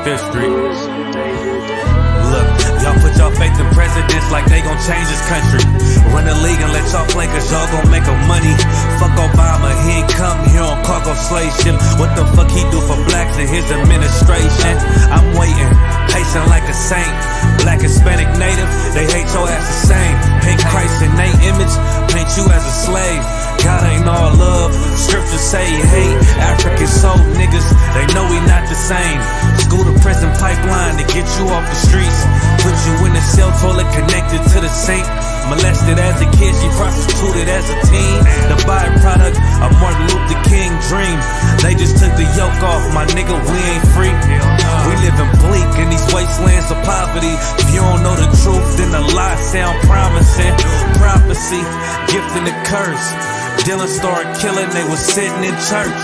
this street. Look, y'all put y'all faith in presidents like they gon' change this country. Run the league and let y'all play cause y'all gon' make a money. Fuck Obama, he ain't come here on cargo slave ship. What the fuck he do for blacks in his administration? I'm waiting, patient like a saint. Black, Hispanic, Native, they hate your ass the same. Paint Christ in they image, paint you as a slave. God ain't all love, scriptures say he hate. African soul niggas, they know we not the same. School to prison pipeline to get you off the streets. Put you in the cell toilet connected to the sink. Molested as a kid, she prostituted as a teen. The byproduct of Martin Luther King dream. They just took the yoke off, my nigga, we ain't free. We living bleak in these wastelands of poverty. If you don't know the truth, then the lies sound promising. Prophecy, gift and a curse. Dylan started killing, they was sitting in church.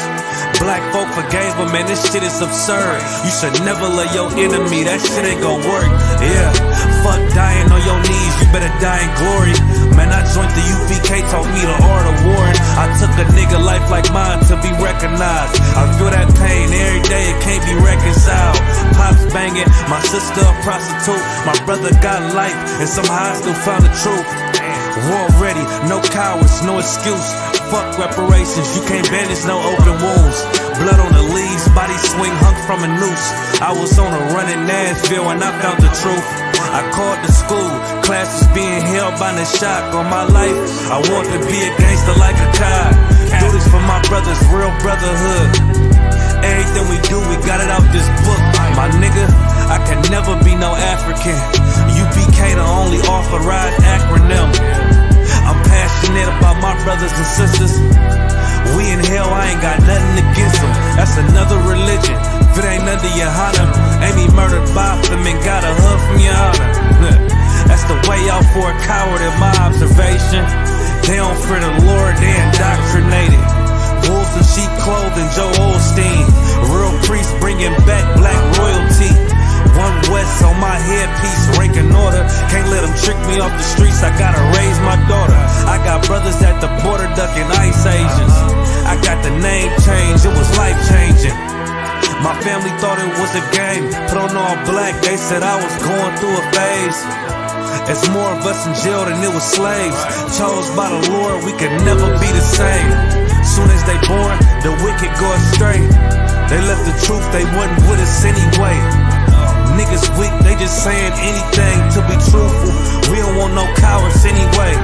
Black folk forgave him, man, this shit is absurd. You should never love your enemy, that shit ain't gon' work. Yeah, fuck dying on your knees, you better die in glory. Man, I joined the UPK, taught me the art of warring. I took a nigga life like mine to be recognized. I feel that pain every day, it can't be reconciled. Pops banging, my sister a prostitute. My brother got life, and somehow I still found the truth. War ready, no cowards, no excuse. Fuck reparations, you can't bandage no open wounds. Blood on the leaves, body swing hung from a noose. I was on a run in Nashville and I found the truth. I called the school, classes being held by the shock on my life. I want to be a gangster like a cop. Do this for my brothers, real brotherhood. Everything we do, we got it out this book. My nigga, I can never be no African. UPK the only authorized acronym. I'm passionate about my brothers and sisters. We in hell, I ain't got nothing against them. That's another religion. If it ain't under your honor, Amy murdered by them and got a hug from your honor. That's the way out for a coward in my observation. They don't fear the Lord, they indoctrinated. Wolves in sheep clothing, Joe Osteen. Real priests bringing back black royalty. One West on my headpiece, ranking order. Can't let them trick me off the streets, I gotta raise my daughter. I got brothers at the border ducking ICE agents. I got the name change, it was life changing. My family thought it was a game, put on all black, they said I was going through a phase. It's more of us in jail than it was slaves. Chose by the Lord, we could never be the same. Soon as they born, the wicked go astray. They left the truth, they wasn't with us anyway. Niggas weak, they just saying anything to be truthful. We don't want no cowards anyway.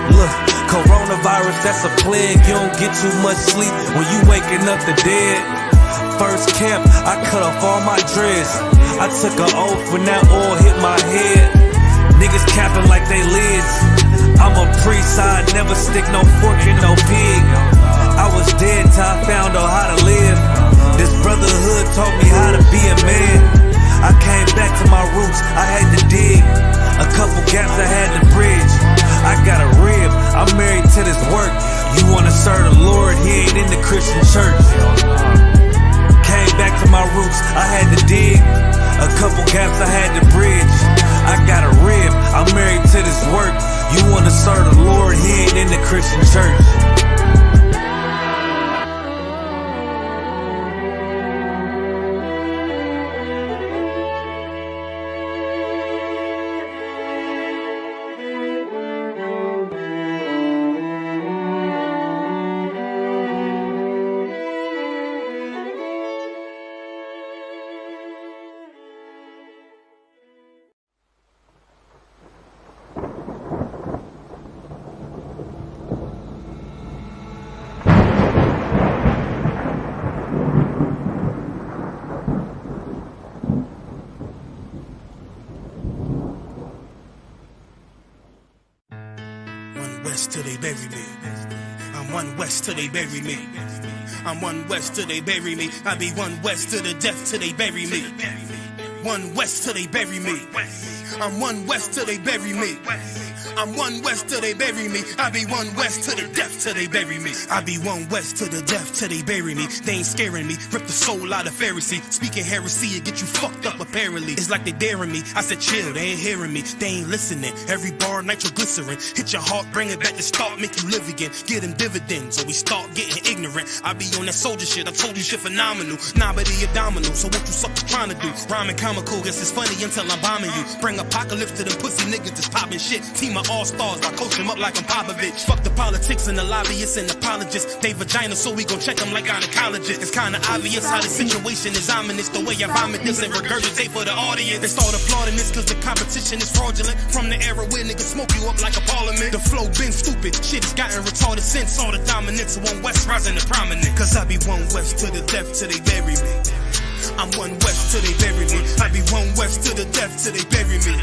Look, coronavirus, that's a plague. You don't get too much sleep when you waking up the dead. First camp, I cut off all my dreads. I took an oath when that oil hit my head. Niggas capping like they lids. I'm a priest, I never stick no fork in no pig. I was dead till I found out how to live. This brotherhood taught me how to be a man. I came back to my roots, I had to dig. A couple gaps I had to bridge. I got a rib, I'm married to this work. You wanna serve the Lord, he ain't in the Christian church. Came back to my roots, I had to dig. A couple gaps I had to bridge. I got a rib, I'm married to this work. You wanna serve the Lord, he ain't in the Christian church. West till they bury me. I'm one West till they bury me. I'm one West till they bury me. I be one West to the death till they bury me. One West till they bury me. I'm one West till they bury me. I'm one West till they bury me. I be one West to the death till they bury me. I be one West to the death till they bury me. They ain't scaring me. Rip the soul out of Pharisee. Speaking heresy, it get you fucked up apparently. It's like they daring me. I said chill, they ain't hearing me. They ain't listening. Every bar nitroglycerin. Hit your heart, bring it back to start, make you live again. Get them dividends, or we start getting ignorant. I be on that soldier shit. I told you shit phenomenal. Nah, but he abdominal. So what you suckers trying to do? Rhyming comical, guess it's funny until I'm bombing you. Bring apocalypse to them pussy niggas that's popping shit. Team of all-stars, I coach them up like I'm Popovich. Fuck the politics and the lobbyists and apologists. They vagina, so we gon' check them like gynecologists. It's kinda obvious how the situation is ominous. The way I vomit this and regurgitate for the audience. They start applauding this cause the competition is fraudulent. From the era where niggas smoke you up like a parliament. The flow been stupid, shit has gotten retarded since all the dominance of one West rising to prominent. Cause I be one West to the death till they bury me. I'm one West till they bury me. I be one West to the death till they bury me.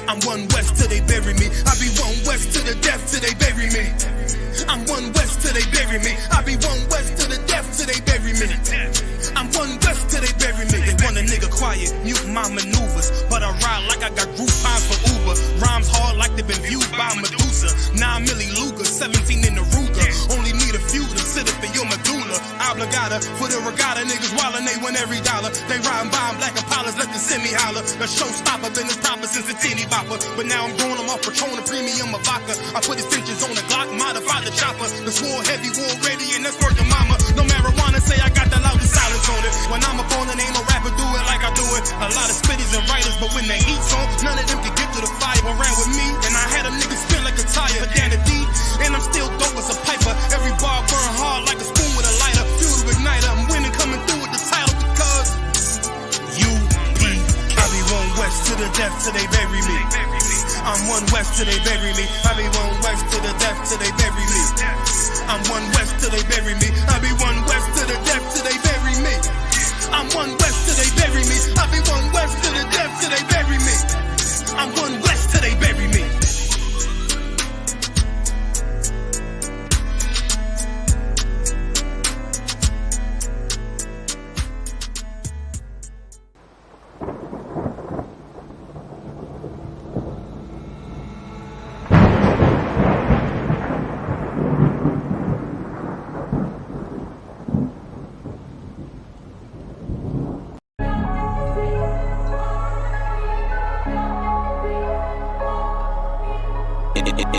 I'm one West till they bury me. I be one West to the death till they bury me. I'm one West till they bury me. I be one West to the death till they bury me. I'm one West till they bury me. They want a nigga quiet, mute my maneuvers, but I ride like I got Groupons for Uber. Rhymes hard like they been viewed by Medusa. 9 milli Luger, 17 in the Ruger. Only need a few to sit up in your medulla. Obligata for the regatta, niggas wildin', they win every dollar. They riding by in black Impalas, let the semi holler. The showstopper been as proper since a teeny bopper, but now I'm growing them off Patron and premium of vodka. I put extensions on the Glock, modified the chopper. The swore heavy, war ready, and that's working mama. No marijuana, say I got the loudest silence on it. When I'm up on it, ain't no rapper do it like I do it. A lot of spitties and writers, but when the heat's on, none of them can get to the fire around with me. And I had a nigga spin like a tire, down the D, and I'm still dope as a piper. Every bar burn hard like a spoon with a lighter. Fuel to igniter, I'm winning, coming through with the title because UP. I be one West to the death till they bury me. I'm one West till they bury me. I be one West to the death till they bury me. I'm one West till they bury me. I be one West to the death till they bury me. I'm one West till they bury me. I be one West to the death till they bury me. I'm one West till they bury me.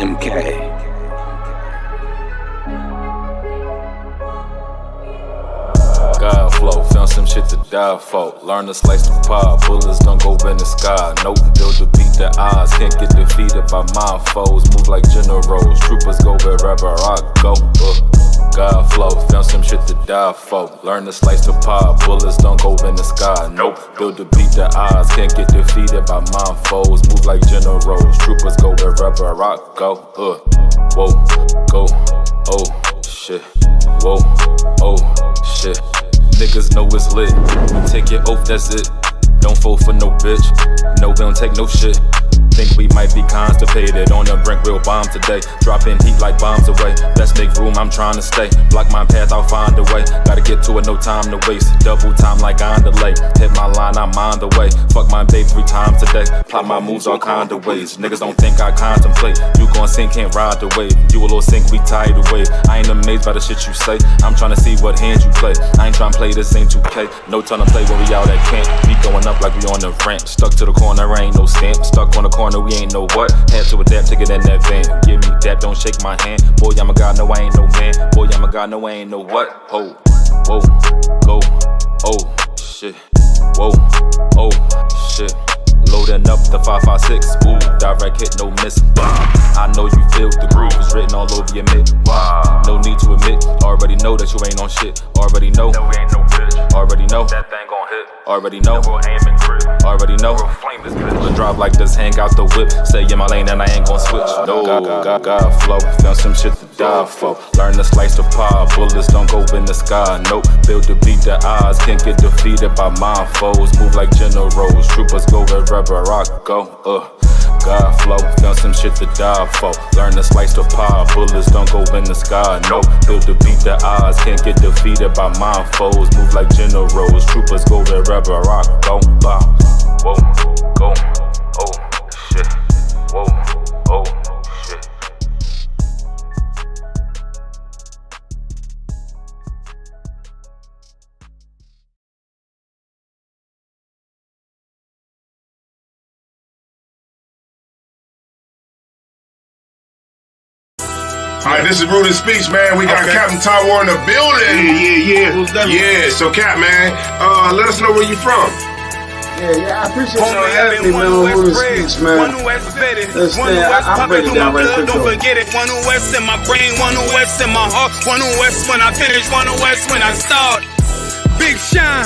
MK. God flow, found some shit to die for. Learn to slice the pie, bullets don't go in the sky. Nope, build to beat the odds, can't get defeated by my foes. Move like generals, troopers go wherever I go. God flow, found some shit to die for. Learn to slice the pie, bullets don't go in the sky. Nope, build to beat the odds, can't get defeated by my foes. Move like generals, troopers go wherever I go. Whoa, go, oh shit. Whoa, oh shit. Niggas know it's lit. We take your oath, that's it. Don't fold for no bitch. No, we don't take no shit. Think we might be constipated. On the brink, we'll bomb today. Dropping heat like bombs away. Let's make room, I'm trying to stay. Block my path, I'll find a way. Gotta get to it, no time to waste. Double time like on delay. Hit my line, I'm on the way. Fuck my babe 3 times today. Plot my moves all kind of ways. Niggas don't think I contemplate. You gon' sink, can't ride the wave. You a little sink, we tied the wave. I ain't amazed by the shit you say. I'm trying to see what hands you play. I ain't trying to play, this ain't 2K. No time to play when we out at camp. We going up like we on the ramp. Stuck to the corner, ain't no stamp. Stuck on the corner, we ain't know what. Had to adapt to get in that van. Give me that, don't shake my hand. Boy, I'm a god, no, I ain't no man. Boy, I'm a god, no, I ain't no what. Oh, whoa, go, oh, shit. Whoa, oh, shit. Loading up the 5.56, ooh, direct hit, no miss. I know you feel the groove is written all over your mitt. No need to admit, already know that you ain't on shit. Already know, that we ain't no bitch. Already know, That thing gon' hit. already know, That we'll aim and grip. already know. We'll flame this bitch. Pull a drive like this, hang out the whip. Stay in my lane and I ain't gon' switch. No, God flow, found some shit to die for. Learn to slice the pie, bullets don't go in the sky. Nope, build to beat the odds, can't get defeated by my foes. Move like generals, troopers go wherever I go. God flow, found some shit to die for. Learn to slice the pie, bullets don't go in the sky. Nope, build to beat the odds, can't get defeated by my foes. Move like generals, troopers go wherever I go. Whoa, go, oh shit. Whoa, oh All right, this is Rude Speech, man. We got Captain Tower in the building. Yeah. So, Cap, man, let us know where you from. Yeah, I appreciate y'all having me, man, on Rude Speech, man. I'll break it down right quick, don't forget it. One West in my brain, one West in my heart, one West when I finish, one West when I start. Big shine,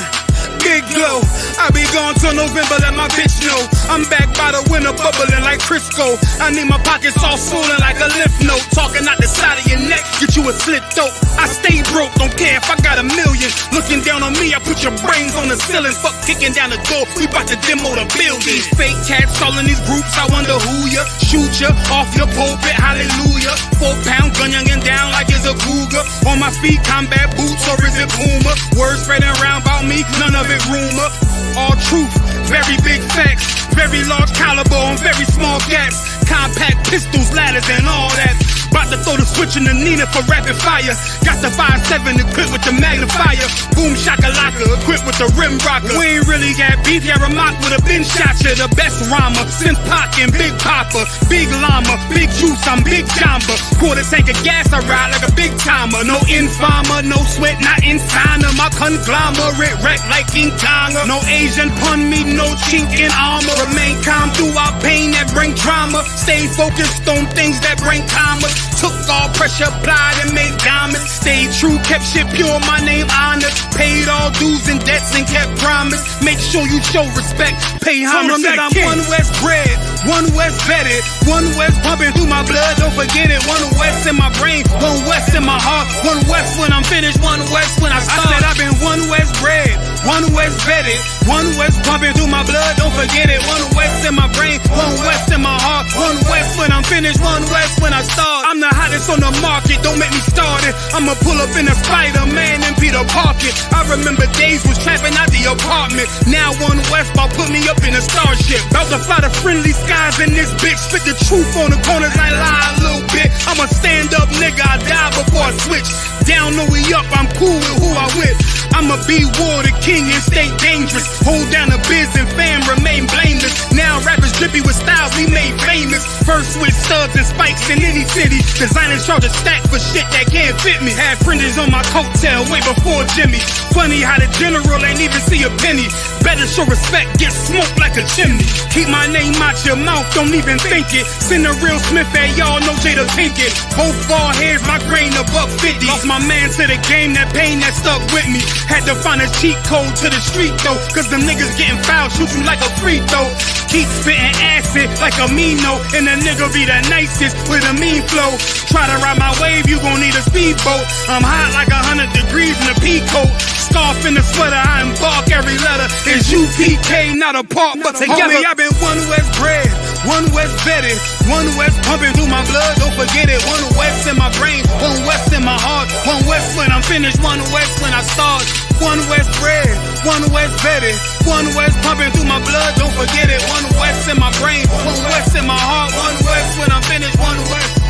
big glow. I be gone till November, let my bitch know. I'm back by the winter, bubbling like Crisco. I need my pockets all swollen like a lymph node. Talking out the side of your neck, get you a slit throat. I stay broke, don't care if I got $1 million. Looking down on me, I put your brains on the ceiling. Fuck kicking down the door, we bout to demo the building. Fake cats all in these groups, I wonder who ya. Shoot ya off your pulpit, hallelujah. 4-pound gun youngin' down like it's a cougar. On my feet, combat boots, or is it Puma? Words spreading around about me, none of it rumor. All truth, very big facts, very large caliber on very small gaps. Compact pistols, ladders, and all that. About to throw the switch in the Nina for rapid fire. Got the 5.7 equipped with the magnifier. Boom shakalaka equipped with the rim rocker. We ain't really got beef, yeah, Ramak with a bin shot ya. The best rhymer, Synth Pac and Big Papa. Big llama, big juice, I'm Big Jamba. Quarter tank of gas, I ride like a big timer. No informer, no sweat, not insider. My conglomerate wreck like King Tonga. No Asian pun me, no chink in armor. Remain calm throughout pain that bring trauma. Stay focused on things that bring commas. Took all pressure, applied and made diamonds. Stayed true, kept shit pure, my name honored. Paid all dues and debts and kept promise. Make sure you show respect, pay homage. I'm one West bred, one West vetted, one West pumping through my blood, don't forget it. One West in my brain, one West in my heart, one West when I'm finished, one West when I start. I said I've been one West bred, one West vetted, one West pumping through my blood, don't forget it. One West in my brain, one West in my heart, one West when I'm finished, one West when I start. I'm the hottest on the market, don't make me start it. I'ma pull up in a Spider-Man and Peter Parker. I remember days was trapping out the apartment. Now one West about put me up in a starship. About to fly the friendly skies in this bitch. Spit the truth on the corners, I lie a little bit. I'm a stand-up nigga, I die before I switch. Down or we up, I'm cool with who I with. I'ma be war the king and stay dangerous. Hold down the biz and fam, remain blameless. Now rappers drippy with styles we made famous. First with studs and spikes in any city. Designers charge a stack for shit that can't fit me. Had fringes on my coattail way before Jimmy. Funny how the general ain't even see a penny. Better show respect, get smoked like a chimney. Keep my name out your mouth, don't even think it. Send a real Smith at y'all, no Jada Pinkett. Both ball heads, my grain $1.50. Lost my man to the game, that pain that stuck with me. Had to find a cheat code to the street though, cause them niggas getting foul, shoot you like a free throw. Keep spitting acid like a Mino, and the nigga be the nicest with a mean flow. Try to ride my wave, you gon' need a speedboat. I'm hot like 100 degrees in a peacoat. Scarf in the sweater, I embark every letter. It's UPK, not a part, but together. Homie, I've been one West bred, one West vetted, one West pumping through my blood, don't forget it. One West in my brain, one West in my heart, one West when I'm finished, one West when I start. One West bred, one West vetted, one West pumping through my blood, don't forget it. One West in my brain, one West in my heart, one West when I'm finished, one West.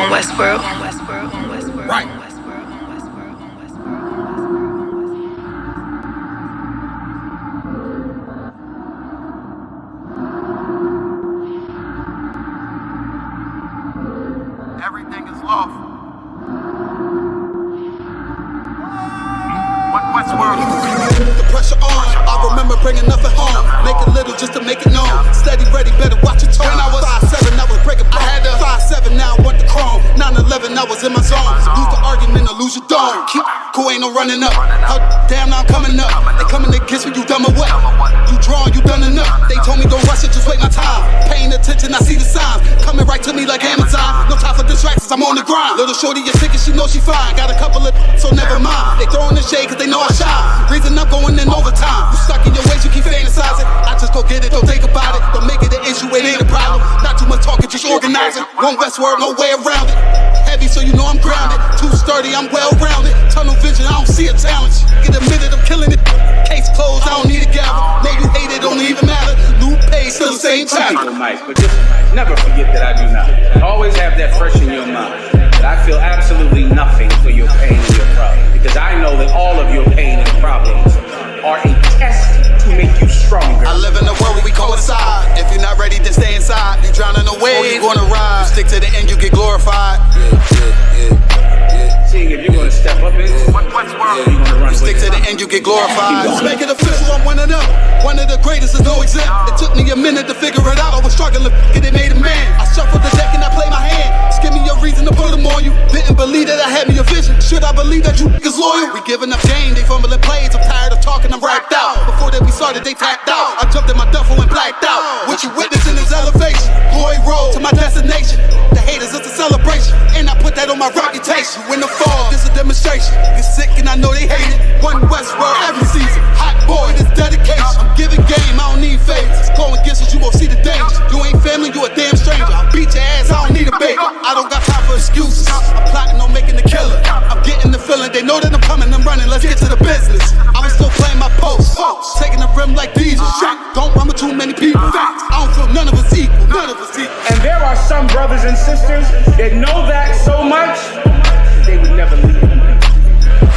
Westworld. Right. Everything is lawful. Westworld. The pressure on. I remember bringing nothing home. Make it little just to make it known. Steady, ready, better watch your tone. When I was 5'7", I was breaking bone. I had 5'7", now I want the chrome. 9/11, I was in my zone. Lose the argument or lose your dome. Keep cool, ain't no running up. Damn, now I'm coming up. They coming against me, you dumb or what? You drawn, you done enough. They told me don't rush it, just wait my time. attention, I see the signs. Coming right to me like Amazon. No time for distractions, I'm on the grind. Little shorty, your ticket, she knows she fine. Got a couple of so never mind. They throwing the shade cause they know I shine. Reason I'm going in overtime. You stuck in your ways, you keep fantasizing. I just go get it, don't think about it. Don't make it an issue, it ain't a problem. Not too much talking, just organizing. One West word, no way around it. Heavy, so you know I'm grounded. Too sturdy, I'm well rounded. Tunnel vision, I don't see a challenge. Get a minute, I'm killing it. Case closed, I don't need a gavel. Know you hate it, don't even matter. New page, still the same time. Mike, but just never forget that I do not. Always have that fresh in your mind. That I feel absolutely nothing for your pain and your problem. Because I know that all of your pain and problems are a test to make you stronger. I live in a world where we coincide. If you're not ready, then stay inside. You drown in a wave, you gonna ride. You stick to the end, you get glorified. Seeing if you're gonna step up into What's world? you're gonna run You stick with to the end, you get glorified. Let's make it official, I'm one of them. One of the greatest is no exempt. It took me a minute to figure it out. I was struggling, get it made a man. I shuffled the deck and I play my hand. Just give me a reason to put them on you. Didn't believe that I had me a vision. Should I believe that you niggas loyal? We giving up game, they fumbling plays. I'm tired of talking, I'm racked out. Before that we started, they tapped out. I jumped in my duffel and blacked out. What you witnessing is elevation. Glory road to my destination. The haters, it's a celebration. And I put that on my reputation. When the fall, this a demonstration. Get sick and I know they hate it. One West world every season. Hot boy, this dedication. I'm giving game, I don't need favors. Go against us, you won't see the danger. You ain't family, you a damn stranger. I'll beat your ass, I don't need a baker. I don't got time for excuses. I'm plotting on making the killer. I'm getting the feeling, they know that I'm coming, I'm running. Let's get to the business. I'm still playing my post. Taking the rim like diesel. Don't run with too many people. I don't feel none of us equal. None of us equal. And there are some brothers and sisters that know that so much, they would never leave you.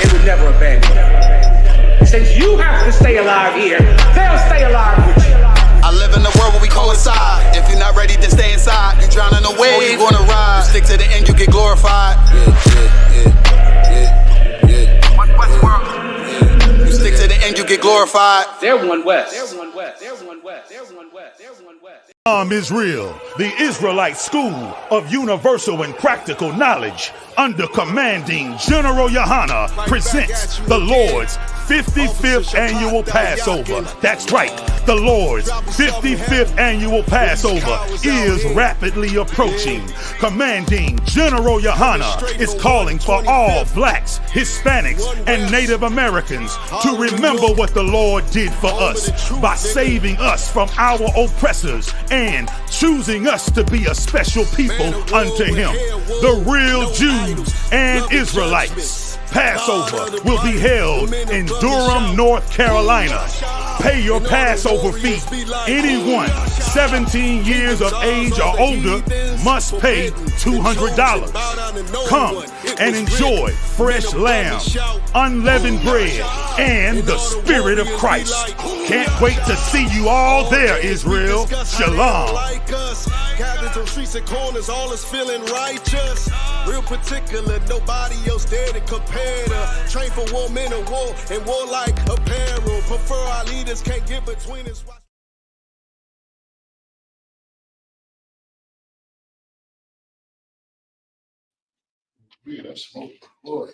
They would never abandon you. Since you have to stay alive here, they'll stay alive with you. I live in a world where we coincide. If you're not ready, then stay inside. You drown in a wave, you gonna ride. You stick to the end, you get glorified. What's world? You stick to the end, you get glorified. They're one West. They're one West. They're one West. They're one West. They're one West. Israel, the Israelite School of Universal and Practical Knowledge, under commanding General Yohana, presents the Lord's 55th annual Passover. That's right, the Lord's 55th annual Passover is rapidly approaching. Commanding General Yohana is calling for all blacks, Hispanics, and Native Americans to remember what the Lord did for us by saving us from our oppressors and choosing us to be a special people unto Him, the real Jews and Israelites. Passover will be held in Durham, North Carolina. Pay your Passover fee. Anyone 17 years of age or older must pay $200. Come and enjoy fresh lamb, unleavened bread, and the Spirit of Christ. Can't wait to see you all there, Israel. Shalom. Cabins on streets and corners, all is feeling righteous. Real particular, nobody else there to compare to. Train for war, men of war, and warlike apparel. Prefer our leaders, can't get between us. Yeah, that's smoke. Boy.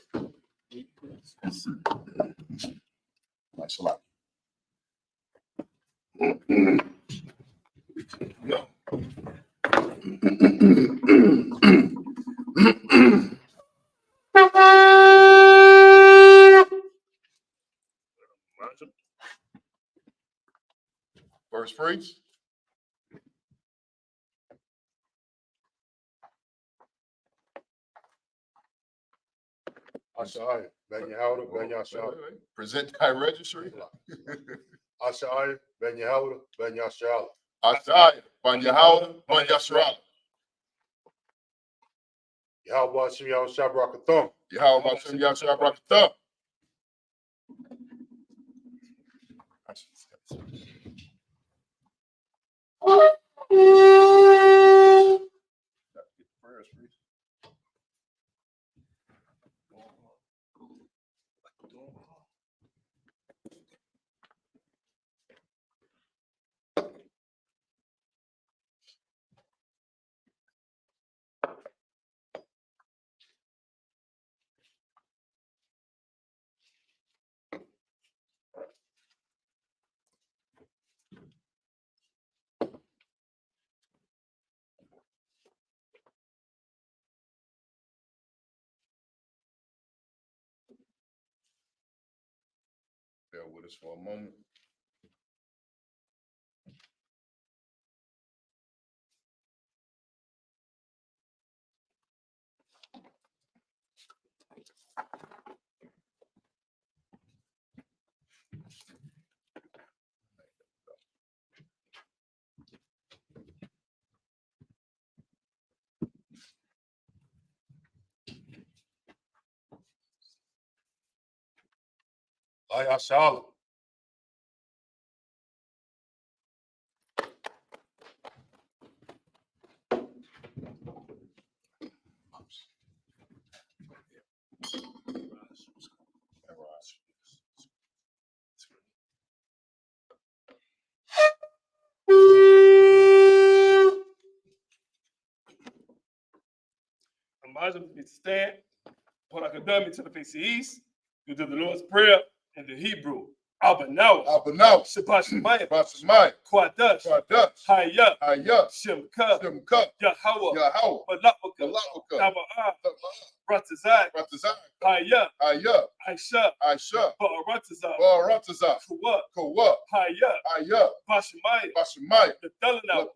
Nice a lot. Yeah. First phrase. Ashaya, Ben Yehuda, Ben Yashar. Present thy registry. Ashaya, Ben Yehuda, Ben Yashar. Ashaya, Ben Yehuda, Ben Yashar. Yahweh Hashem Yahweh Shabrakathum. Yahweh Hashem Yahweh Shabrakathum. this for a moment. Ayah Shalom. Elijah was to stand, put like a dummy to the face of the east, you do the Lord's Prayer in the Hebrew. Abanaw, Shabbat Shemayim, Kwadash, Hayah, Shemka, Yahweh, Malakaka, Taba'ah, Ratazai, Hayah, Aisha, Ba'aratazah, Kawah, Hayah, Bashemayim, the Thalanaw,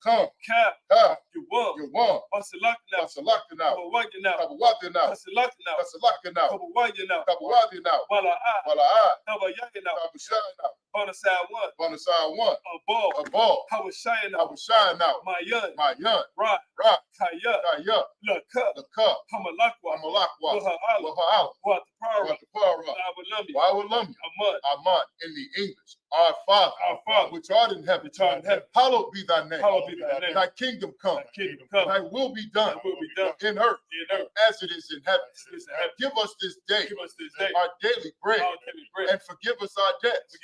Come, Kab, Yuwam, Basalakanaw, Kabawaganaw, Basalakanaw, Kabawaganaw, Wala'ah, Tabayaganaw, Bonasai one, a ball, Hawashayanaw, Mayan, Ra, Kaya, Laka, Hamalakwa, Waha'ala, Watapara, Awalumbi, Amad, in the English. Our Father, which art in heaven, hallowed be thy name. Thy kingdom come. Thy will be done in earth as it is in heaven. Give us this day our daily bread, and forgive us our debts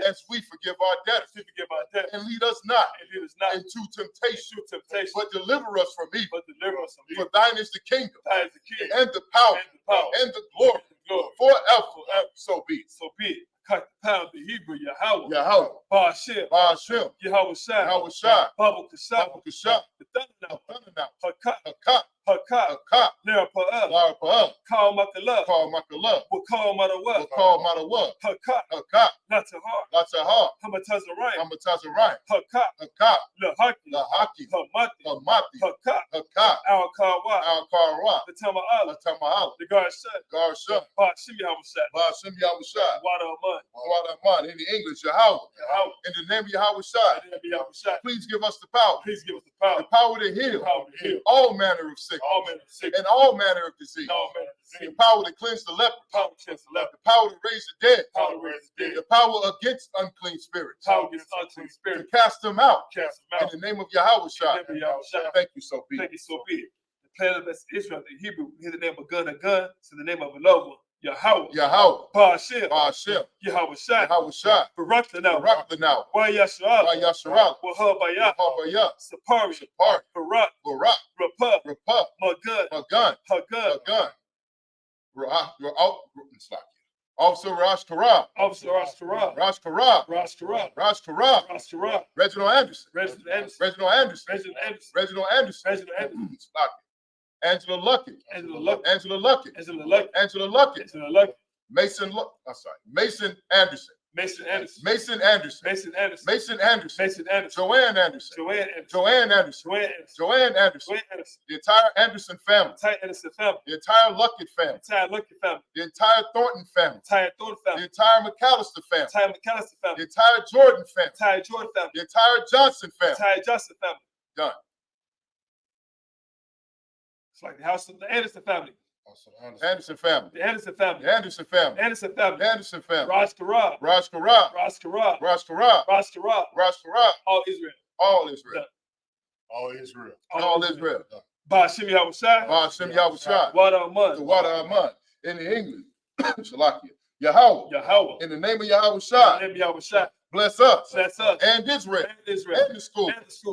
as we forgive our debtors. And lead us not into temptation, but deliver us from evil. For thine is the kingdom, and the power, and the glory, forever. So be it. Cut the pound, the Hebrew, Yahweh, Ba'ashem, Yahweh Shai, Babu Kasha, the Thundernow, Hakat, Lara Pa'ah, Call Makala, will call Matawa, Hakat, Latahar, Hamatazarayim, Hakat, Lahaki, Hamati, Hakat, Al Kawa, the Tama'ala, the Garsha, Ba'ashim Yahushai, Wadaman, in the English, Yahweh. In the name of Yahweh Shai, please give us the power. The power to heal all manner of sickness and all manner of disease. The power to cleanse the leper. The power to raise the dead. The power against unclean spirits. To cast them out. In the name of Yahweh Shai. Thank you, so be it. The plan of Israel, the Hebrew, hear the name of gun, to the name of a loved one. Yahweh, Ba'ashem, Yahweh Shai, Barakthanaw, Wayasharah, Wahabaya, Sapari, Barak, Rapah, Magun, Hagun, Officer Rosh Karab, Reginald Anderson, Angela Luckett, Mason Anderson, Joanne Anderson, the entire Anderson family, the entire Luckett family, the entire Thornton family, the entire McAllister family, the entire Jordan family, the entire Johnson family. Done. It's like the house of the Anderson family. Anderson family. The Anderson family. The Anderson family. Anderson family. The Anderson family. Raj Karab. All Israel. All Israel. All Israel. All Israel. Ba'ashem Yahushai. Ba'ashem Yahushai. Wadaman. The Wadaman. In the English. Shalakia. Yahweh. In the name of Yahushai. Bless us. And Israel. And the school.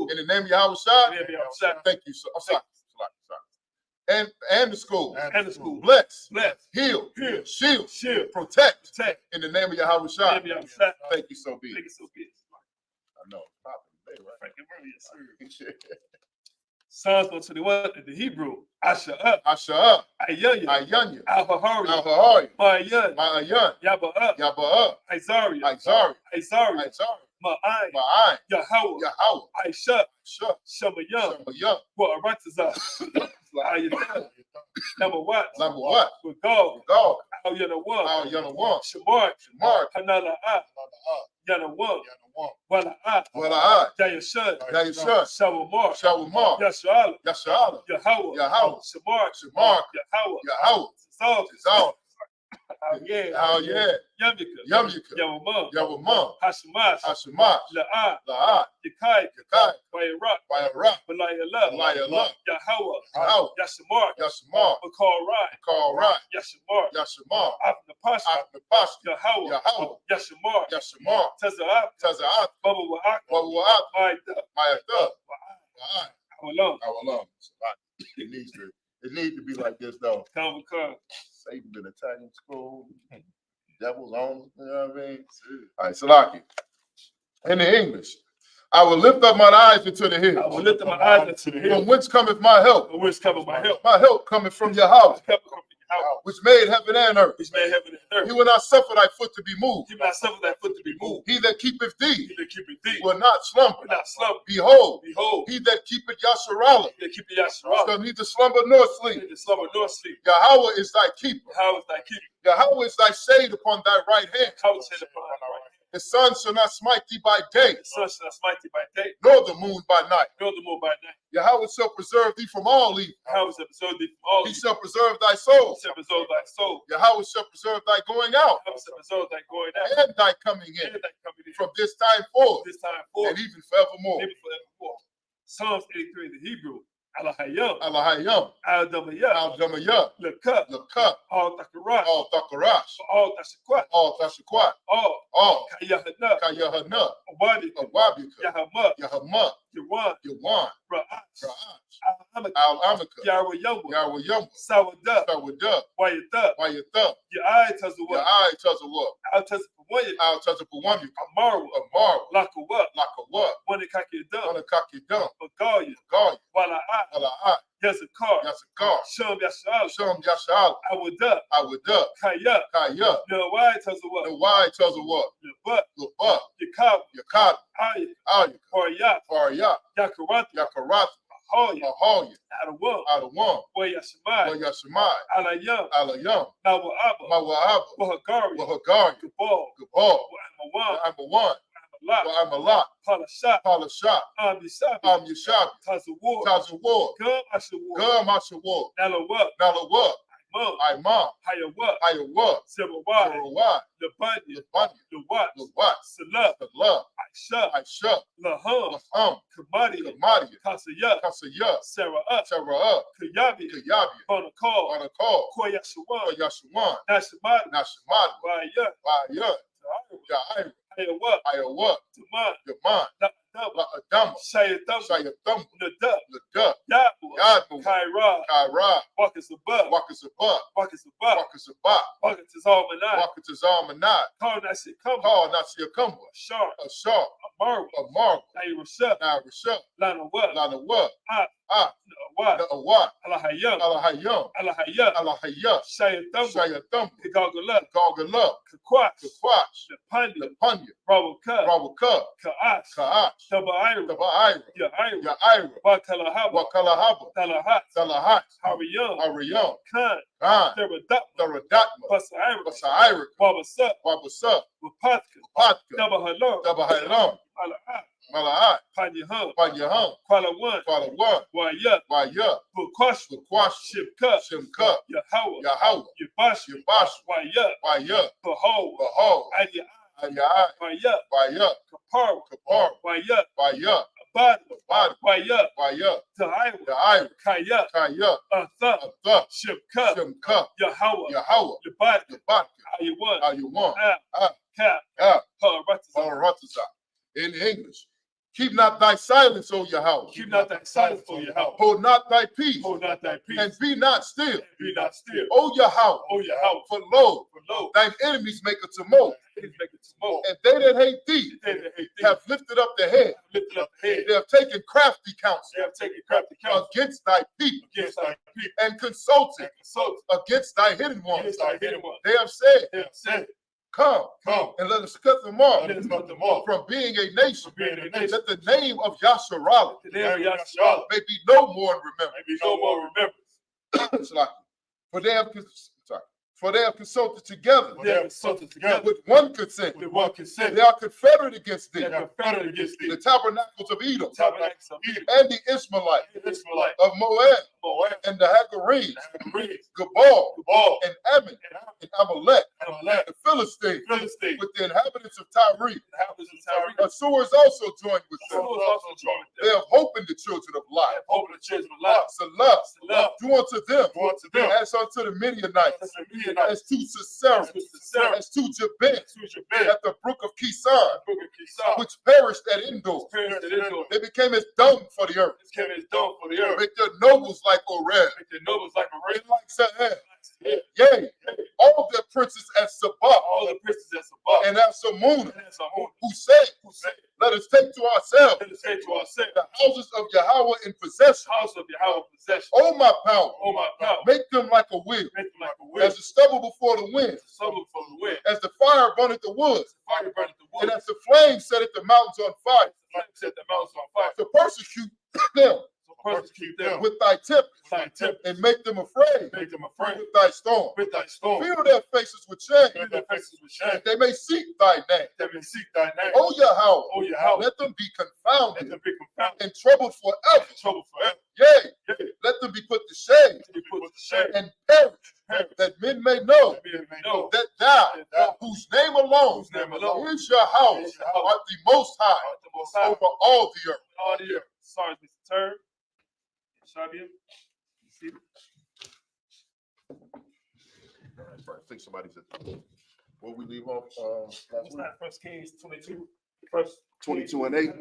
In the name of Yahushai. Thank you, sir. I'm sorry. And the school. Bless. Heal. Shield. Protect. In the name of Yahweh Shai. Thank you, so be it. I know. Psalms 121 in the Hebrew. Asha Asha, Ayanya Ayanya, Alhahari Al-Hahari, Mayan Ma'ayan, Yaba Yaba, Izari Izari, Izari Izari, Ma'ai Ma'ai, Yahweh Yahweh, Aisha Shah, Shamayam Shamayam, Wa'arataza Ayatan Number what? Number what? Regal Go, Al Yanawan Al Yanawan, Shamar Mark, Hanala Yanawan Wala Wala, Dayashan Yayashan, Shawamar Shawamar, Yashala Yashala, Yahweh Yahweh, Shamar Shamar, Yahweh Yahweh, Zal Zal, yeah Al yeah, Yamika Yamyika, Yamama Yawamam, Hashemash Hashemash, La'a La'at, Yakai Yakai, Bayrak Bayara, Balayala Layala, Yahweh Yahweh, Yashamar Yashamar, Bakal Rai Call Rai, Yashamar Yashamar, Abna Pasha Abnapash, Yahweh Yahweh, Yashamar Yashamar, Taza'ab Taza'at, Baba Wa'ak Wa'at, Maida Mayatha, Wa'ai Wa'ai, Awalum Awalam. It needs to be like this though. Kavakar Satan been attacking school, devil's on, you know what I mean? All right, Salaki. In the English, I will lift up mine eyes into the hills. I will lift up my eyes into the hills. From whence cometh my help? From whence cometh my help? My help cometh from Yahweh, which made heaven and earth. Which made heaven and earth. He will not suffer thy foot to be moved. He will not suffer thy foot to be moved. He that keepeth thee He that keepeth thee will not slumber. will not slumber. Behold, Behold, he that keepeth Yasharala he that keepeth Yasharah shall neither slumber nor sleep. neither slumber nor sleep. Yahweh is thy keeper. How is thy keeper? Yahweh is thy shade upon thy right hand. How is it upon thy right hand? The sun shall not smite thee by day, The sun shall not smite thee by day, nor the moon by night. nor the moon by night. Yahweh shall preserve thee from all evil. How is it preserved thee from all He evil? shall preserve thy soul. He shall preserve thy soul. Yahweh shall preserve thy going out How is it preserve thy going out and thy coming in and thy coming in from this time forth this time forth and even forevermore. maybe forevermore. Psalms 83 in the Hebrew. Alahayam, Alahayam, Al-Damayah, Al-Jamayah, Lekah, Lakah, Al-Takarat, Al-Thakarash, Al-Tashakwat, Al-Tashakwat, All, Al Kayahana, Kayahana, Abadika, Awabika, Yahama, Yahama, Yawan, Yawan, Ra'ash, Ra'ash, Al-Amaka, Al-Amaka, Yahweh Yahweh, Yahweh Yum, Sawadah, Sawadah, Wayatah, Wayatha, Ya'ai Tazawah, Ya'ai Tazawah, Al-Tazawah, Al-Tazawah, Amaru, Amaru, Lakawa, Lakawa, Wanakakidam, Wanakakidam, Bagalia, Galia, Wala'at, Ala'at, Yazakar, Yasakar, Shum Yashal, Shum Yashal, Awadah, Awadah, Kaya, Kaya, Nawai Tazawah, Nawai Tazawah, Labat, Labat, Yakab, Yakab, Ayah, Ayah, Koryat, Faryat, Yakarat, Yakarat, Ahoya, Ahoya, Adawam, Adawam, Wayashemai, Wayashemai, Alayam, Alayam, Nawa'aba, Mawa'aba, Wahagari, Wahagari, Gabal, Gabal, Wa'amawan, Wa'amawan, Wa'amalak, Wa'amalak, Palashat, Palashat, Amishabi, Yashabi, Tazawar, Tazawar, Gum Ashawar, Gum Ashawar, Nalawat, Nalawat, Imam, Imam, Hayawat, Hayawat, Zerawai, Zerawai, Labanya, Labanya, Lawat, Lawat, Salah, Salah, Aisha, Aisha, Laham, Laham, Kamadia, Kamadia, Kasaya, Kasaya, Sarah, Sarah, Kayabi, Kayabi, Bonakal, Banakal, Koyashawan, Yashawan, Nashamad, Nashamad, Waya, Wayat, Ya'ir, Hayawat, Ayawat, Taman, Yaman, La'adam, La'adama, Shayatam, Shayatam, Nadab, Ladab, Yabu, Yadmu, Kaira, Kaira, Wakas above, Wakazabah, Wakas above, Wakazabah, Wakas Almanai, Wakazazam Manai, Call Nasi Kumba, Call Nasiakumba, Sharp, Ashar, Amaru, Amar, Nairusha, Narasha, Lana Wub, Lana Wa, Nawat, Na'awat, Alahayam, Alahayam, Alahayat, Alahayat, Shayatam, Shayatam, Kagagala, Gargala, Kakwash, Kakwash, Panya, Panya, Rawaka, Rawaka, Ka'ash, Ka'ash, Tabaira, Tabaira, Ya'ira, Ya'ira, Wakalahaba, Wakalahaba, Talahat, Salahat, Hariyam, Ariyam, Khan, Khan, Theradat, Theradatma, Basaira, Basaira, Wabasa, Wabasa, Wapatka, Patka, Dabahalam, Dabahalam, Alahat, Malahat, Panyaham, Panyaham, Kuala One, Kuala One, Waya, Waya, Bukwash, Bukwash, Shibka, Shimka, Yahweh, Yahweh, Yabash, Yabash, Waya, Waya, Behold, Behold, Aya, Ayah, Waya, Waya, Kapar, Kapar, Waya, Waya, Abad, Abad, Waya, Waya, Taira, Ya'ir, Kaya, Kaya, Atha, Atha, Shibka, Shimka, Yahweh, Yahweh, Yabat, Yabat, Ayawan, Ayuwan, Kap, Kap, Paratza, Paratiza. In English, Keep not thy silence, O Yahweh. Keep not thy silence, O Yahweh. Hold not thy peace. Hold not thy peace. And be not still. Be not still. O Yahweh. O Yahweh. For lo, lo, thine enemies make a tumult. And they that hate thee have lifted up the head. Lifted up the head. They have taken crafty counsel. They have taken crafty counsel against thy people. Against thy people. And consulted against thy hidden ones. Against thy hidden ones. They have said. They have said. Come, and let us cut them off, from being a nation. That the name of Yasharallah may be no more remembered. For they have consulted together. With one consent. They are confederate against thee. The tabernacles of Edom. And the Ishmaelites. Of Moab. And the Hagarenes. Gebal. And Ammon. And Amalek. The Philistines. With the inhabitants of Tyre. Assyrians also joined with them. They have hope in the children of Lot. Salah. Do unto them. As unto the Midianites. As to Sisera, as to Jabin, at the brook of Kisan, which perished at Endor. They became as dung for the earth. Make their nobles like Oreb, and like Sahel. Yea, all their princes at Sabbath, and at Samuna, who said, let us take to ourselves the houses of Yahweh in possession. Oh my power, make them like a wheel, as the stubble before the wind, as the fire burneth the woods, and as the flame setteth the mountains on fire. To persecute them. With thy tempest, and make them afraid. With thy storm. Fill their faces with shame. That they may seek thy name. O Yahweh, let them be confounded. And troubled forever. Yea, let them be put to shame. And perish, that men may know that thou, whose name alone is Yahweh, art the most high over all the earth. Sorry, Mr. Turd. Shabia, I think somebody said, where we leave off last week? First Kings 22. 22 and 8.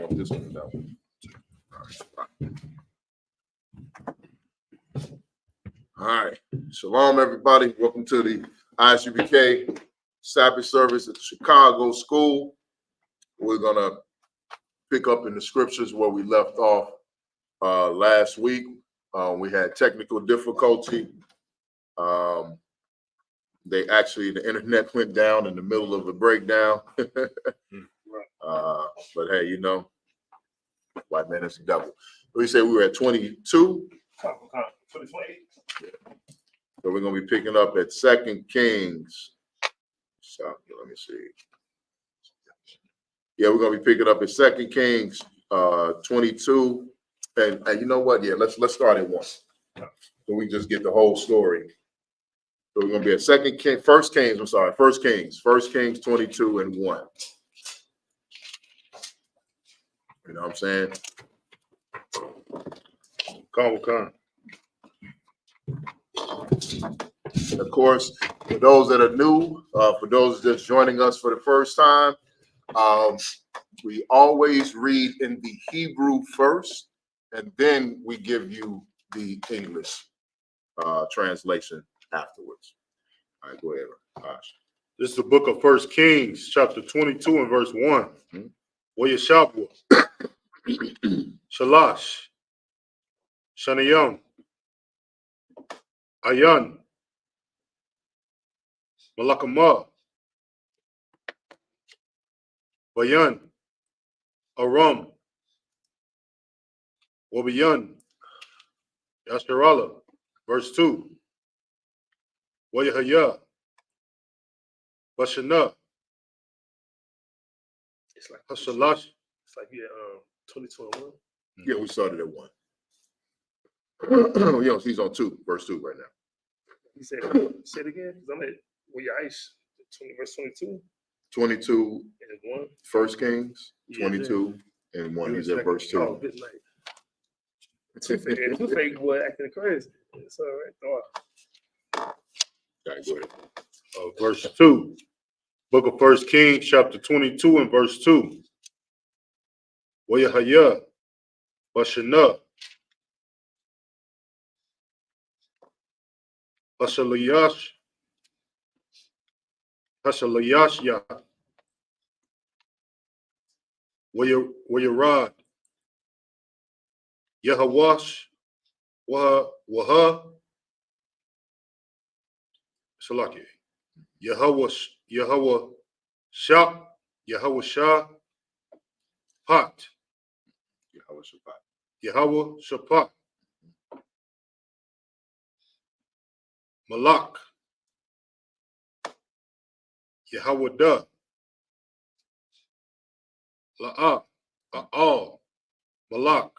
This one and that one. All right. Shalom, everybody. Welcome to the Isupk Sabbath service at the Chicago School. We're gonna pick up in the scriptures where we left off last week. We had technical difficulty. The internet went down in the middle of a breakdown. But hey, you know, white man is the devil. We say we were at 22. 28. Yeah. So we're going to be picking up at 2 Kings. So let me see. Yeah, we're going to be picking up at 2 Kings 22. And you know what? Yeah, let's start at 1. So we just get the whole story. So we're going to be at 1 Kings 22 and 1. You know what I'm saying? Come. Of course, for those that are new, for those just joining us for the first time, we always read in the Hebrew first, and then we give you the English translation afterwards. All right, go ahead, Josh. This is the book of 1 Kings, chapter 22 and verse 1. Wayashabwa, Shalash, Shanayam, Ayan, Malakama, Bayan, Aram, Wabayan, Yasharala, verse 2. Wayahaya, Bashana. It's like Hashalash. It's like 22 and 1. Yeah, we started at 1. Yo, he's on 2, verse 2 right now. He said it again. I'm at Ice, verse 22. 22 and 1. 1 Kings 22 and 1. He's at verse 2. Two fake boy acting crazy. It's all right. Throw it. Okay, go ahead. Verse 2. Book of 1 Kings, chapter 22 and verse 2. Wayahaya, Bashana, Hashalayash, Hashalayashya, Wayarad, Yahawash, Waha, Salaki, Yahweh Shah, Yahweh Shah, Pat, Yahweh Shapat, Malak, Yahweh Da, La'ah, A'al, Malak,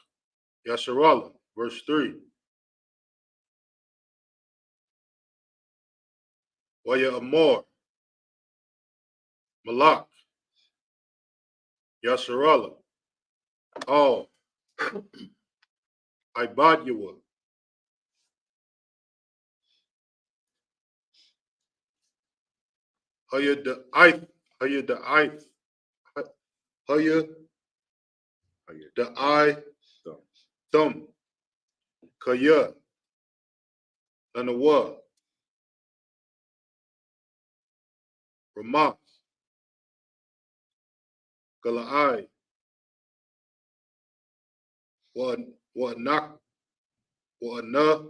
Yasharallah, verse 3. Waya Amor, Malak, Yasharallah, Al, Ibadyawa, Haya the Ith, Haya the Ith, Haya the I, Thumb, Kaya, Lanawa, Ramat, Galai, Wa'anak, Wa'ana,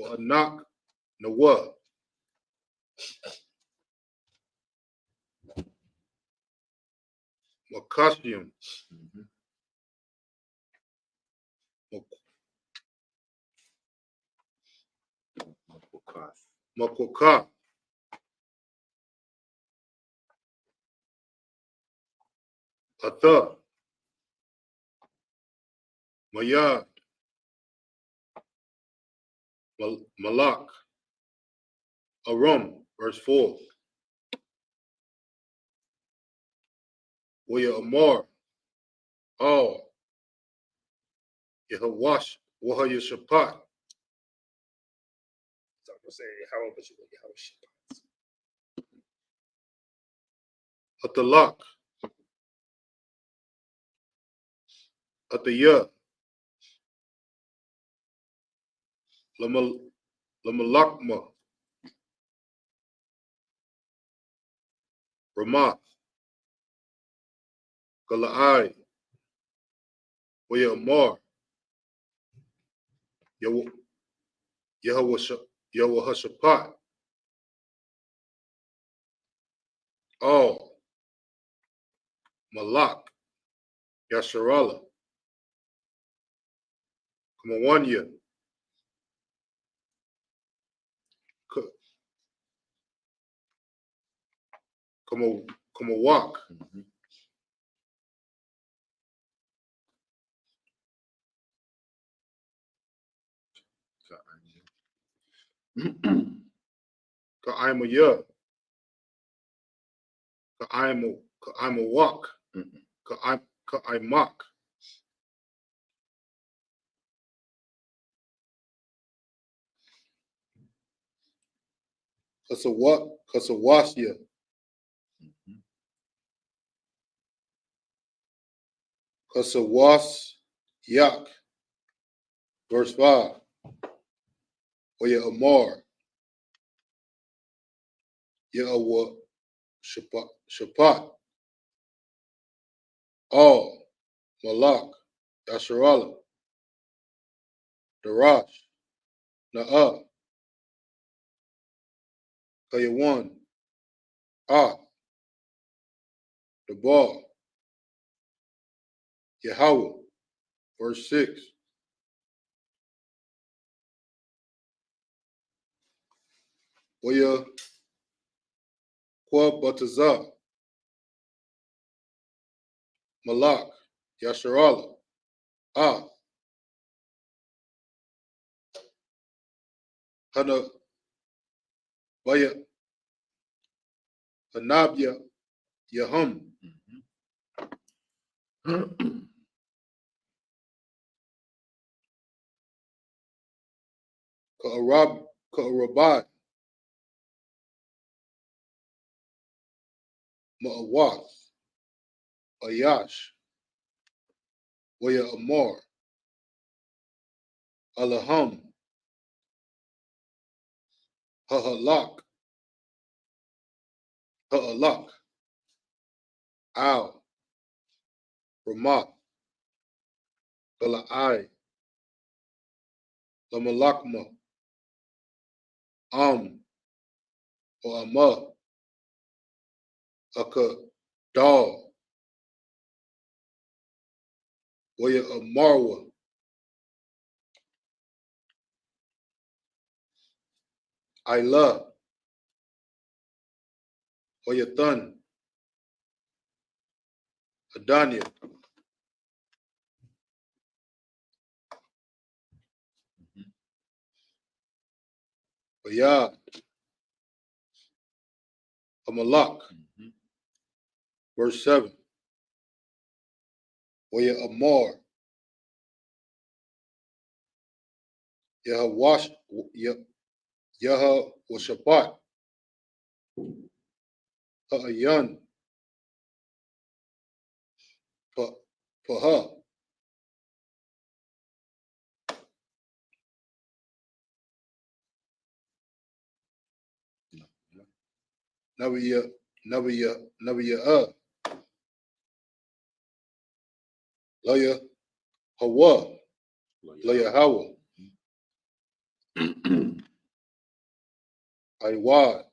Wa'anak, Nawa, Makasium, Makoka, Atha, Mayad, Malak, Aram, verse 4. Waya Amar, Al, Yehawash, Wahaya Shapat, So I'm gonna say how but you how shit. Atalak, Ataya, Lamalakma, Ramath, Galai, Waya Amar, Yahweh Al, Malak, Yasharallah, Kamawanya, Kamawak, Ka'imaya, Ka'imawak, Ka'imak, Kasawasya, Kasawasyak, verse 5. Oya Amar, Yahweh Shapat, Al, Malak, Yasharallah, Darash, Na'ah, Kayawan, Ah, Dabar, Yahweh, verse 6. Oya Kwa Batazah, Malak, Yasharallah, Ah, Hana, Baya, Hanabya, Yahum, Ka'arabad, Ma'awat, Ayash, Waya Amar, Alaham, Ha'alak, Al, Ramat, Gala'ai, Lamalakma, or Amma, Akadal, Waya Amarwa, Ayla, Wayathan, Adania, Bayad, Amalak, verse 7. Waya Amar, Yahawashapat, Ha'ayan, Paha, Nabiya, Laya, Hawa, Laya Hawa, Aiwad,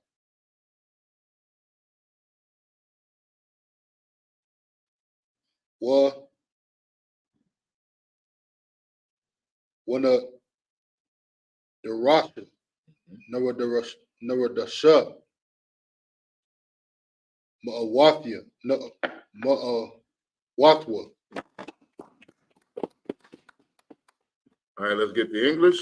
Wana Darasha, Naradasha, Ma'awafia, Ma'awatwa. All right, let's get the English.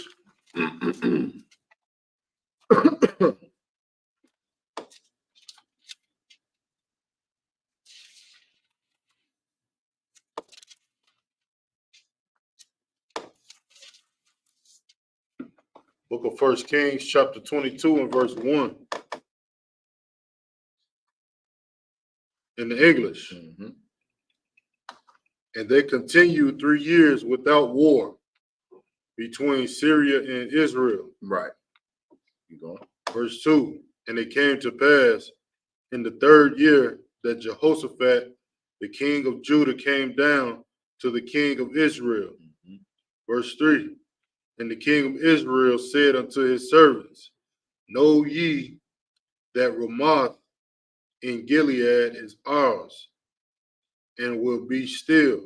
Book of 1 Kings, chapter 22 and verse 1. In the English. And they continued 3 years without war between Syria and Israel. Right. You going? Verse 2. And it came to pass in the 3rd year that Jehoshaphat, the king of Judah, came down to the king of Israel. Verse 3. And the king of Israel said unto his servants, Know ye that Ramoth in Gilead is ours, and will be still,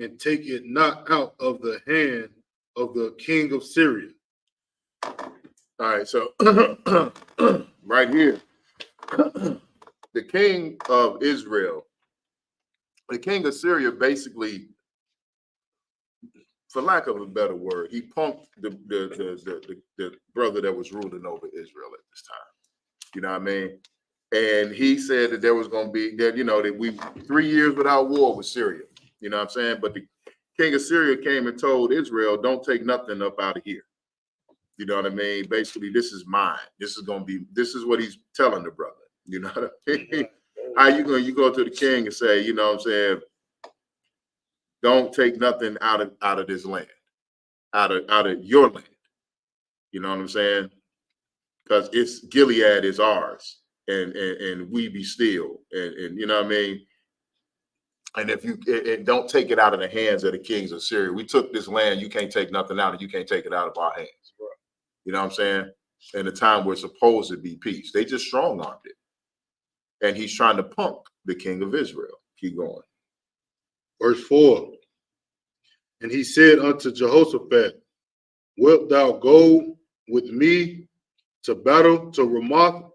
and take it not out of the hand of the king of Syria. All right, so right here, the king of Israel, the king of Syria, basically, for lack of a better word, he punked the brother that was ruling over Israel at this time. You know what I mean? And he said that there was going to be that, that we 3 years without war with Syria. You know what I'm saying? But the king of Syria came and told Israel, don't take nothing up out of here. You know what I mean? Basically, this is mine. This is what he's telling the brother. You know what I mean? How you go to the king and say, you know what I'm saying, don't take nothing out of this land, out of your land. You know what I'm saying? Because it's Gilead is ours, and we be still, and you know what I mean. And if you don't take it out of the hands of the kings of Syria, we took this land. You can't take nothing out, and you can't take it out of our hands. You know what I'm saying? In a time where it's supposed to be peace, they just strong armed it, and he's trying to punk the king of Israel. Keep going. Verse 4. And he said unto Jehoshaphat, Wilt thou go with me to battle to Ramoth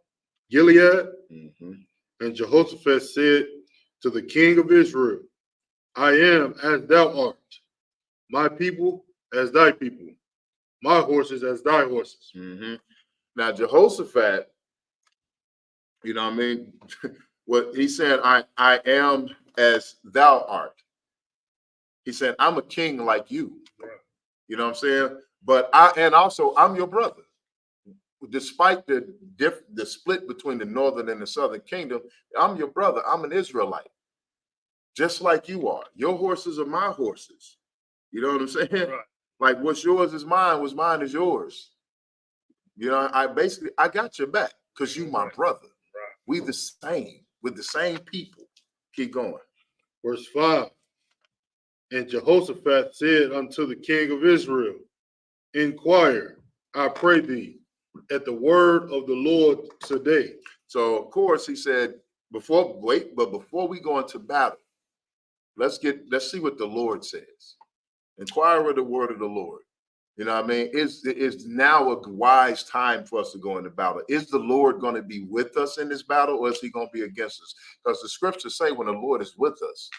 Gilead? And Jehoshaphat said to the king of Israel, I am as thou art, my people as thy people, my horses as thy horses. Now Jehoshaphat, you know what I mean? What he said, I am as thou art. He said, I'm a king like you. You know what I'm saying? But I'm your brother. Despite the split between the northern and the southern kingdom, I'm your brother. I'm an Israelite, just like you are. Your horses are my horses. You know what I'm saying? Right. Like what's yours is mine, what's mine is yours. You know, I got your back because you my brother. Right. We the same, with the same people. Keep going. Verse 5. And Jehoshaphat said unto the king of Israel, Inquire, I pray thee, at the word of the Lord today. So of course he said, before we go into battle, let's see what the Lord says. Inquire of the word of the Lord. You know what I mean? Is now a wise time for us to go into battle? Is the Lord going to be with us in this battle, or is he going to be against us? Because the scriptures say when the Lord is with us,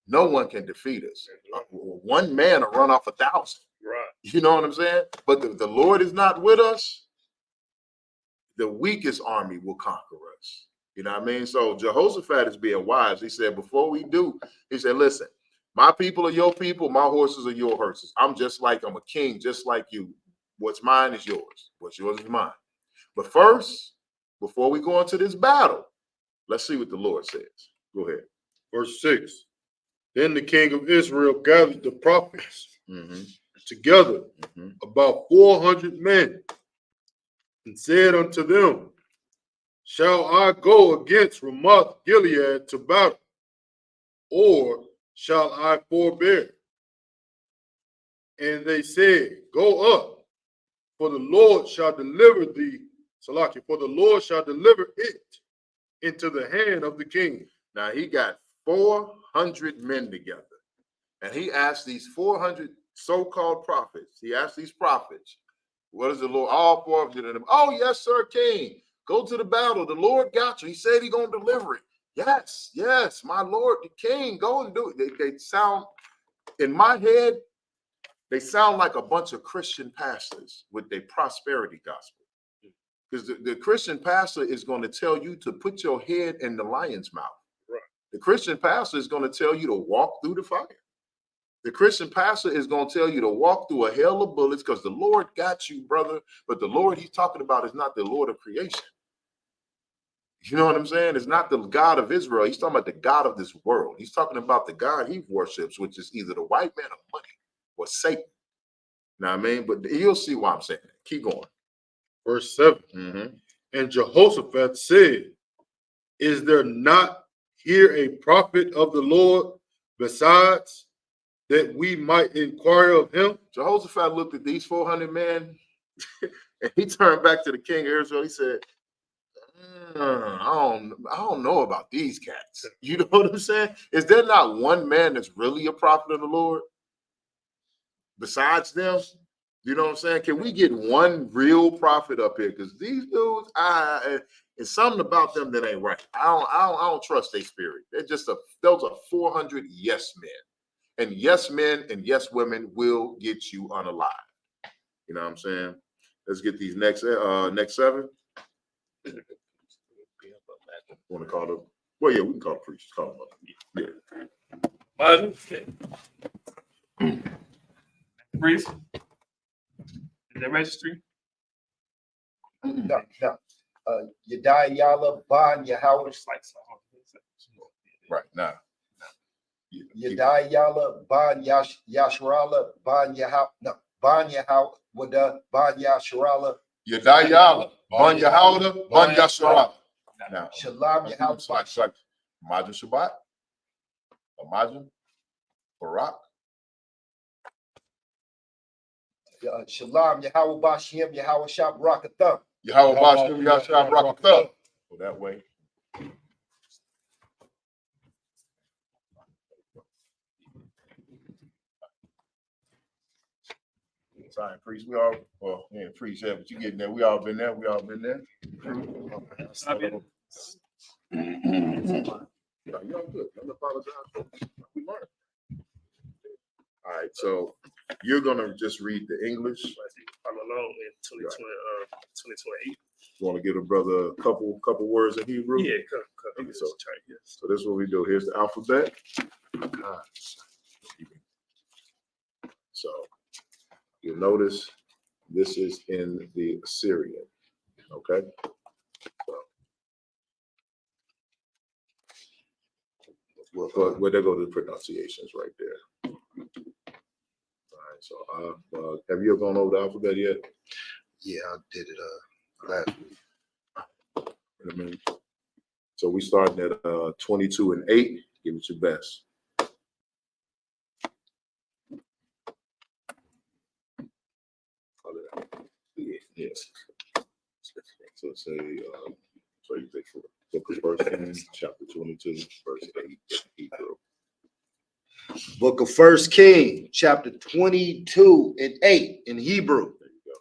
no one can defeat us. One man will run off 1,000. Right. You know what I'm saying? But if the Lord is not with us, the weakest army will conquer us. You know what I mean? So Jehoshaphat is being wise. He said, before we do, he said, listen, my people are your people. My horses are your horses. I'm a king, just like you. What's mine is yours. What's yours is mine. But first, before we go into this battle, let's see what the Lord says. Go ahead. Verse 6. Then the king of Israel gathered the prophets together, about 400 men, and said unto them, Shall I go against Ramoth Gilead to battle, or shall I forbear? And they said, Go up, for the Lord shall deliver thee, Salaki, for the Lord shall deliver it into the hand of the king. Now he got 400 men together, and he asked these 400 so-called prophets. He asked these prophets, what is the Lord? All 400 of them. Oh, yes, sir, king. Go to the battle. The Lord got you. He said he's going to deliver it. Yes, yes, my Lord, the king. Go and do it. They sound, in my head, they sound like a bunch of Christian pastors with their prosperity gospel. Because the Christian pastor is going to tell you to put your head in the lion's mouth. Right. The Christian pastor is going to tell you to walk through the fire. The Christian pastor is going to tell you to walk through a hell of bullets because the Lord got you, brother. But the Lord he's talking about is not the Lord of creation. You know what I'm saying? It's not the God of Israel. He's talking about the God of this world. He's talking about the God he worships, which is either the white man of money or Satan. You know what I mean? But you'll see why I'm saying that. Keep going. Verse 7. And Jehoshaphat said, Is there not here a prophet of the Lord besides, that we might inquire of him? Jehoshaphat looked at these 400 men and he turned back to the king of Israel. He said, I don't know about these cats. You know what I'm saying? Is there not one man that's really a prophet of the Lord besides them? You know what I'm saying? Can we get one real prophet up here? Because these dudes, it's something about them that ain't right. I don't trust their spirit. They're just those are 400 yes men. And yes men and yes women will get you unalive. You know what I'm saying? Let's get these next 7. Want to call them? Well, yeah, we can call the preachers. Call them up. Yeah. Priest? Is that registry? No. Yedai Yala Ban Yahweh. Right now. Yedai Yala Ban Yashrala Ban Yahweh. No, Ban Yahweh. Wada Ban Yashrala. Yedai Yala Ban Yahweh Ban Yashrala. Now, Shalom Yahweh. Imagine Shabbat. Imagine Barak. Shalom Yahweh Bashim Yahweh Shab Rakatham. Yahweh Bashim Yahweh Shab Rakatham. Go that way. Sorry, priest. We all, well, yeah, priest, yeah, but you getting there. We all been there. We all been there. Y'all good. I'm apologize. We learned. All right, so you're gonna just read the English. Follow along in 2028. You want to give a brother a couple words in Hebrew? Yeah, okay, so this is what we do. Here's the alphabet. So You'll notice this is in the Assyrian. Okay. Well, there go the pronunciations right there. All right. So, have you ever gone over the alphabet yet? Yeah, I did it last week. I mean, so we starting at 22 and 8. Give it your best. Yes. So say, so you take Book of First Kings, chapter 22, verse 8, Hebrew. Book of First King, chapter 22 and 8 in Hebrew. There you go.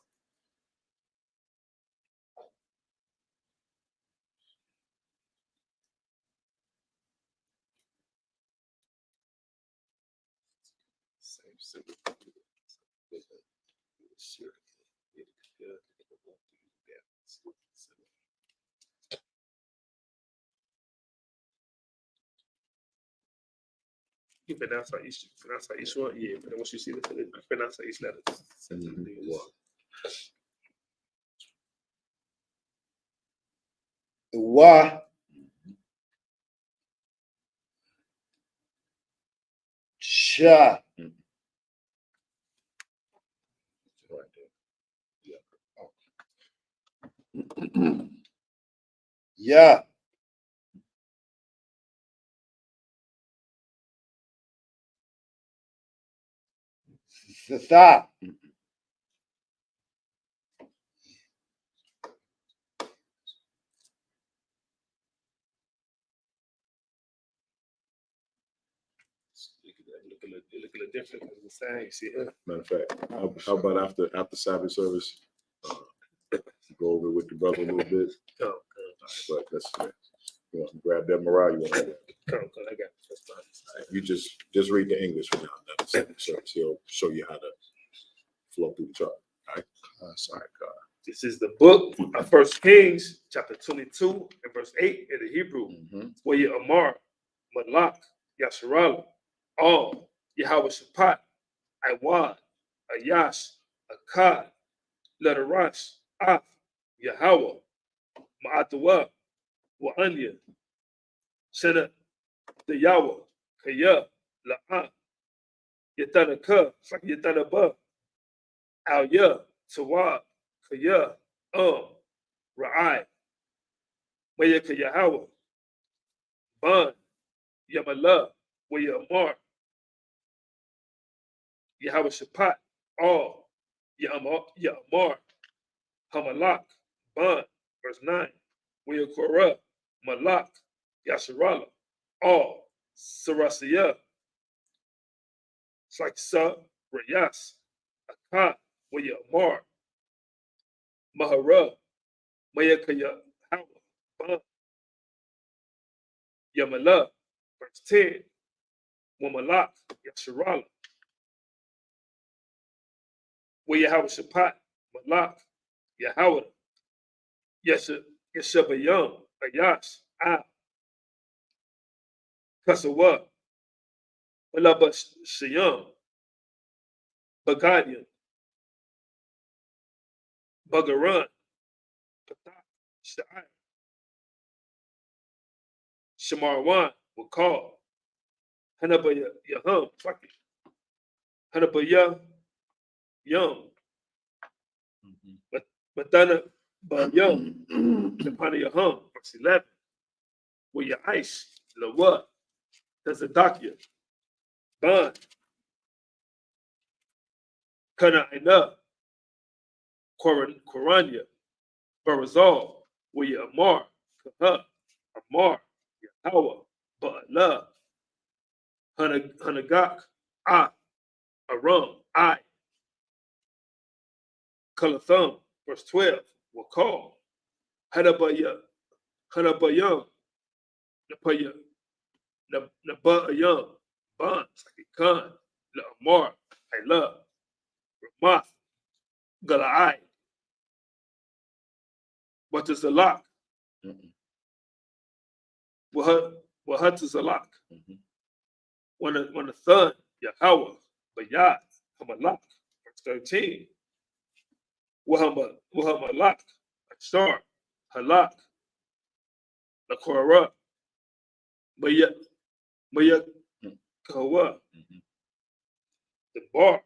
You pronounce each one, yeah. But once you see the pronounce each letter. Wa. Sha. Yeah. Tha. Look a little different than the same. See, Matter of fact, how about after Sabbath service, go over with the brother a little bit? Come, But let's you want to grab that morale. You want to come, I got it. That's fine. you just read the English for now. After Sabbath service, he'll show you how to flow through the chart. All right. Sorry, God. This is the book of First Kings, chapter 22 and verse 8 in the Hebrew. Where you Amar, Malak, Yasharal, All, Yahweh Shapat, Iwad, Ayash, Akkad, Ledarash, Af, Yahweh, Ma'atawa, Wa'anya, Shena, the Yahweh, Kaya, La'a, Yatanaka, Yatanaba, Al Ya, Tawab, Kaya, Ra'ai, Mayaka Yahweh, Ban, Yamala, Waya Amar, Yahweh Shapat, All, Ya'amar, Hamalak, Ban, verse 9, Waya Korah, Malak, Yasharala, All, Sarasiya, Saksa, Rayas, Akkad, Waya Amar, Mahara, Mayaka Yahweh, Ban, Yamala, verse 10, Wamalak, Yasharala, where Yahweh Shapat, Malak, Yahweh, Yeshabayam, Ayash, Kasawa, Malaba Shayam, Bagadian, Bagaran, Patak, Sha'ai, Shamarwan, Wakal, Hanabaya Yaham, Hanabaya Yum, Matana Bayum, Napana Yaham, verse 11, where your ice, Lawa, Tazadakia, Ban, Kana Ina, Koranya, Barazal, where your Amar, Kaha, Amar, Yahweh, Ba'ala, Hanagak, Aram, Kalatham, verse 12, Wakal, Hanabayam, Nabayam, Ban, Sakikan, La'amar, Ila, Ramath, Galai. What is the lock? What is the lock? When the son, Yahweh, Bayat, Hamalak, verse 13. Wahamalak, a star, halak, the Korah, Mayak Kawa, the bar,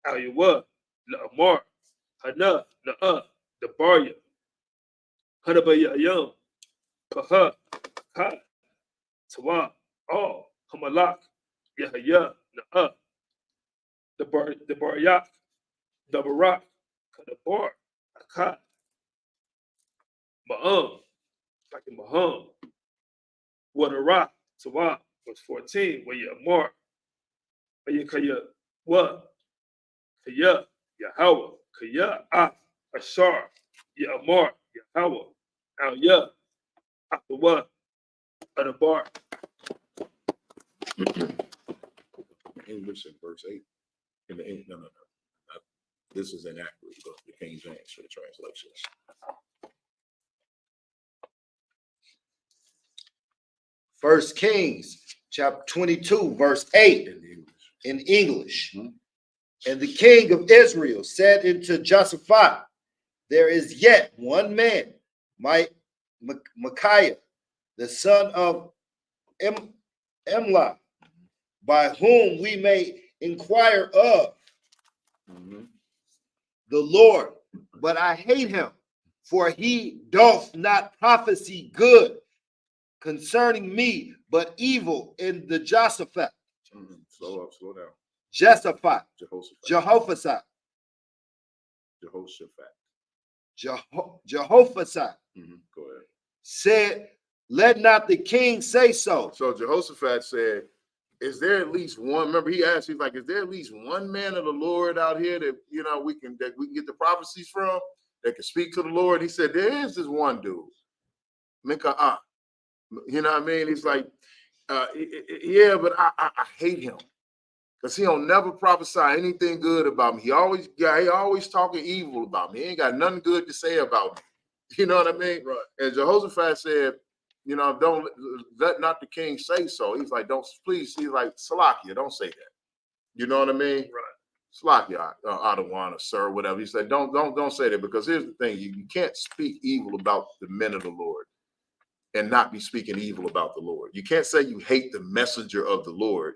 Ayuwa, the Amar, Hana, the Barya, Hanabayayam, Kaha, Ka, Tawa, all, Hamalak, Yahaya, the Baryak, the Barak, the Bar, Akat, Ma'am, like in Maham, Wadarak, Tawa, was 14, where you Amar, Ayakaya, what? Kaya, Yahweh, Kaya, Ashar, Yamar, Yahweh, Al Ya, Akawa, Adabar. English in verse 8. In the no. This is inaccurate. Go to the King James for the translations. First Kings, chapter 22, verse 8 in English. And the king of Israel said unto Josaphat, there is yet one man, Micaiah, the son of Emlah, by whom we may inquire of the Lord, but I hate him, for he doth not prophesy good concerning me, but evil in the Josaphat. Slow up, slow down. Jehoshaphat. Jehoshaphat. Jehoshaphat Go ahead. said, let not the king say so. So Jehoshaphat said, is there at least one? Remember, he asked, he's like, is there at least one man of the Lord out here that we can get the prophecies from, that can speak to the Lord? He said, there is this one dude, Micaiah. You know what I mean? He's like, yeah, but I hate him. Because he don't never prophesy anything good about me. He always talking evil about me. He ain't got nothing good to say about me. You know what I mean? Right. And Jehoshaphat said, don't let not the king say so. He's like, don't, please. He's like, Salakia, don't say that. You know what I mean? Right. Salakia, Adawan, sir, whatever. He said, don't say that, because here's the thing: you can't speak evil about the men of the Lord and not be speaking evil about the Lord. You can't say you hate the messenger of the Lord,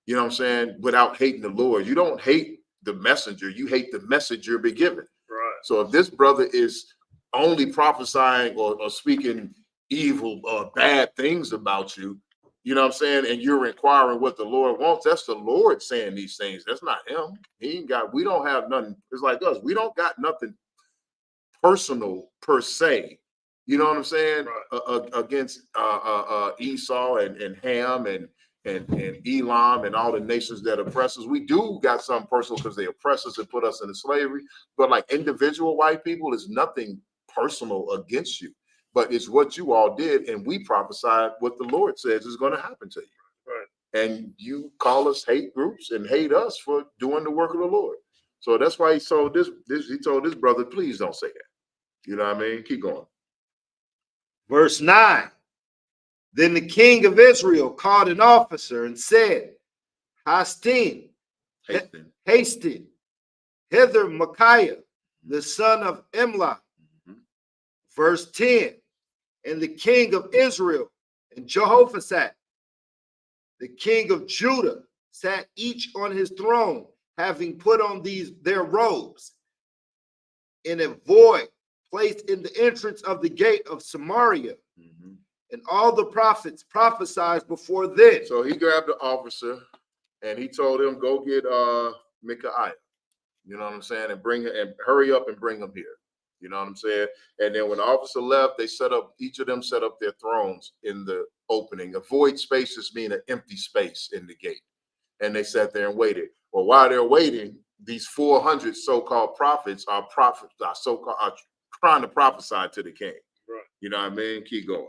you know what I'm saying, without hating the Lord. You don't hate the messenger, you hate the messenger be given. Right. So if this brother is only prophesying or speaking evil or bad things about you, you know what I'm saying, and you're inquiring what the Lord wants, that's the Lord saying these things. That's not him. We don't have nothing. It's like us. We don't got nothing personal per se. You know what I'm saying? Right. Against Esau and Ham and Elam and all the nations that oppress us. We do got something personal because they oppress us and put us into slavery. But like individual white people, is nothing personal against you. But it's what you all did, and we prophesied what the Lord says is going to happen to you. Right. And you call us hate groups and hate us for doing the work of the Lord. So that's why he told this brother, please don't say that. You know what I mean? Keep going. Verse 9. Then the king of Israel called an officer and said, Hasten, hither Micaiah, the son of Emlah. Verse 10. And the king of Israel and Jehoshaphat, the king of Judah, sat each on his throne, having put on their robes, in a void placed in the entrance of the gate of Samaria. And all the prophets prophesied before them. So he grabbed the officer and he told him, go get Micaiah. You know what I'm saying? And bring him, and hurry up and bring him here. You know what I'm saying? And then when the officer left, each of them set up their thrones in the opening. A void space just means an empty space in the gate. And they sat there and waited. Well, while they're waiting, these 400 so-called prophets are trying to prophesy to the king. Right. You know what I mean? Keep going.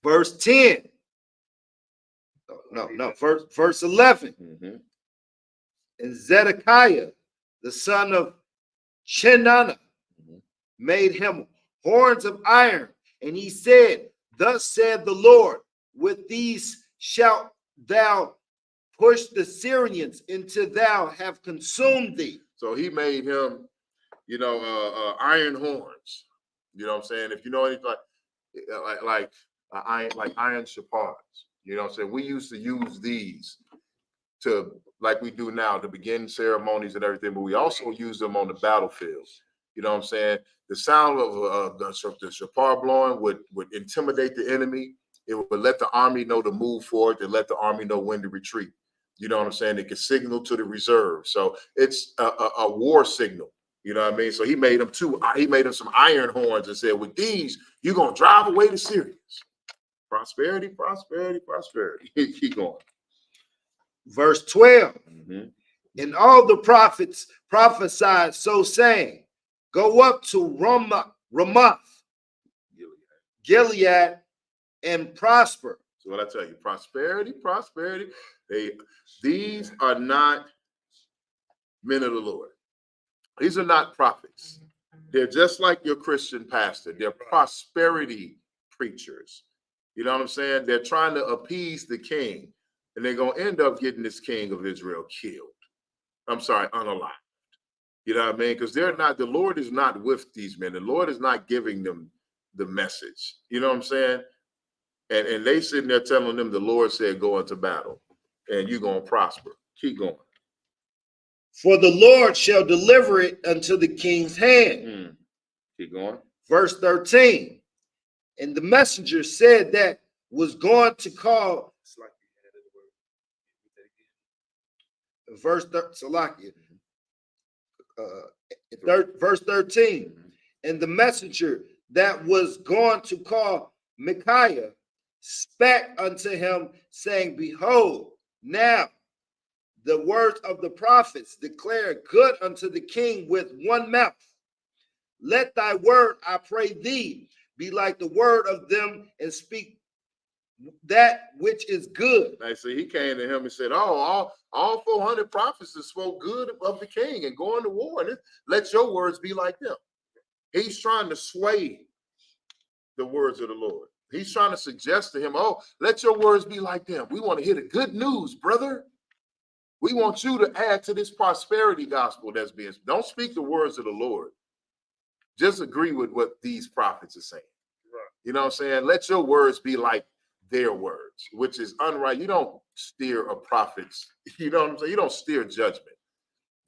Verse 10. Verse 11. And Zedekiah, the son of Chenanah, made him horns of iron. And he said, thus said the Lord, with these shalt thou push the Syrians until thou have consumed thee. So he made him, iron horns. You know what I'm saying? If you know anything like iron chapards. You know what I'm saying? We used to use these to, like we do now, to begin ceremonies and everything, but we also use them on the battlefield. You know what I'm saying? The sound of the chapar blowing would intimidate the enemy. It would let the army know to move forward, to let the army know when to retreat. You know what I'm saying? It could signal to the reserve. So it's a war signal. You know what I mean? So he made them some iron horns and said, with these, you're going to drive away the Syrians. Prosperity, prosperity, prosperity. Keep going. Verse 12. And all the prophets prophesied, so saying, go up to Ramoth, Gilead, and prosper. So what I tell you, prosperity, prosperity. These are not men of the Lord. These are not prophets. They're just like your Christian pastor. They're prosperity preachers. You know what I'm saying? They're trying to appease the king, and they're going to end up getting this king of Israel killed. I'm sorry, unalived. You know what I mean? Because the Lord is not with these men. The Lord is not giving them the message. You know what I'm saying? And they sitting there telling them the Lord said, go into battle, and you're going to prosper. Keep going. For the Lord shall deliver it unto the king's hand. Keep going. Verse 13. And the messenger said that was going to call. Verse 13. And the messenger that was going to call Micaiah spake unto him, saying, behold, now the words of the prophets declare good unto the king with one mouth. Let thy word, I pray thee, be like the word of them, and speak that which is good. I see, he came to him and said, all 400 prophets spoke good of the king and going to war. And let your words be like them. He's trying to sway the words of the Lord. He's trying to suggest to him, let your words be like them. We want to hear the good news, brother. We want you to add to this prosperity gospel that's being. Don't speak the words of the Lord. Just agree with what these prophets are saying. Right. You know what I'm saying? Let your words be like their words, which is unright. You don't steer a prophet's, you know what I'm saying? You don't steer judgment.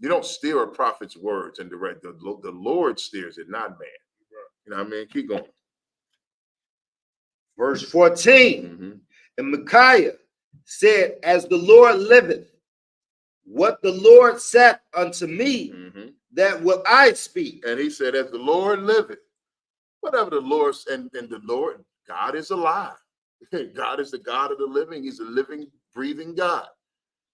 You don't steer a prophet's words and direct. The Lord steers it, not man. Right. You know what I mean? Keep going. Verse 14. And Micaiah said, as the Lord liveth, what the Lord said unto me, that will I speak. And he said, as the Lord liveth, whatever the Lord, and the Lord, God is alive. God is the God of the living. He's a living, breathing God.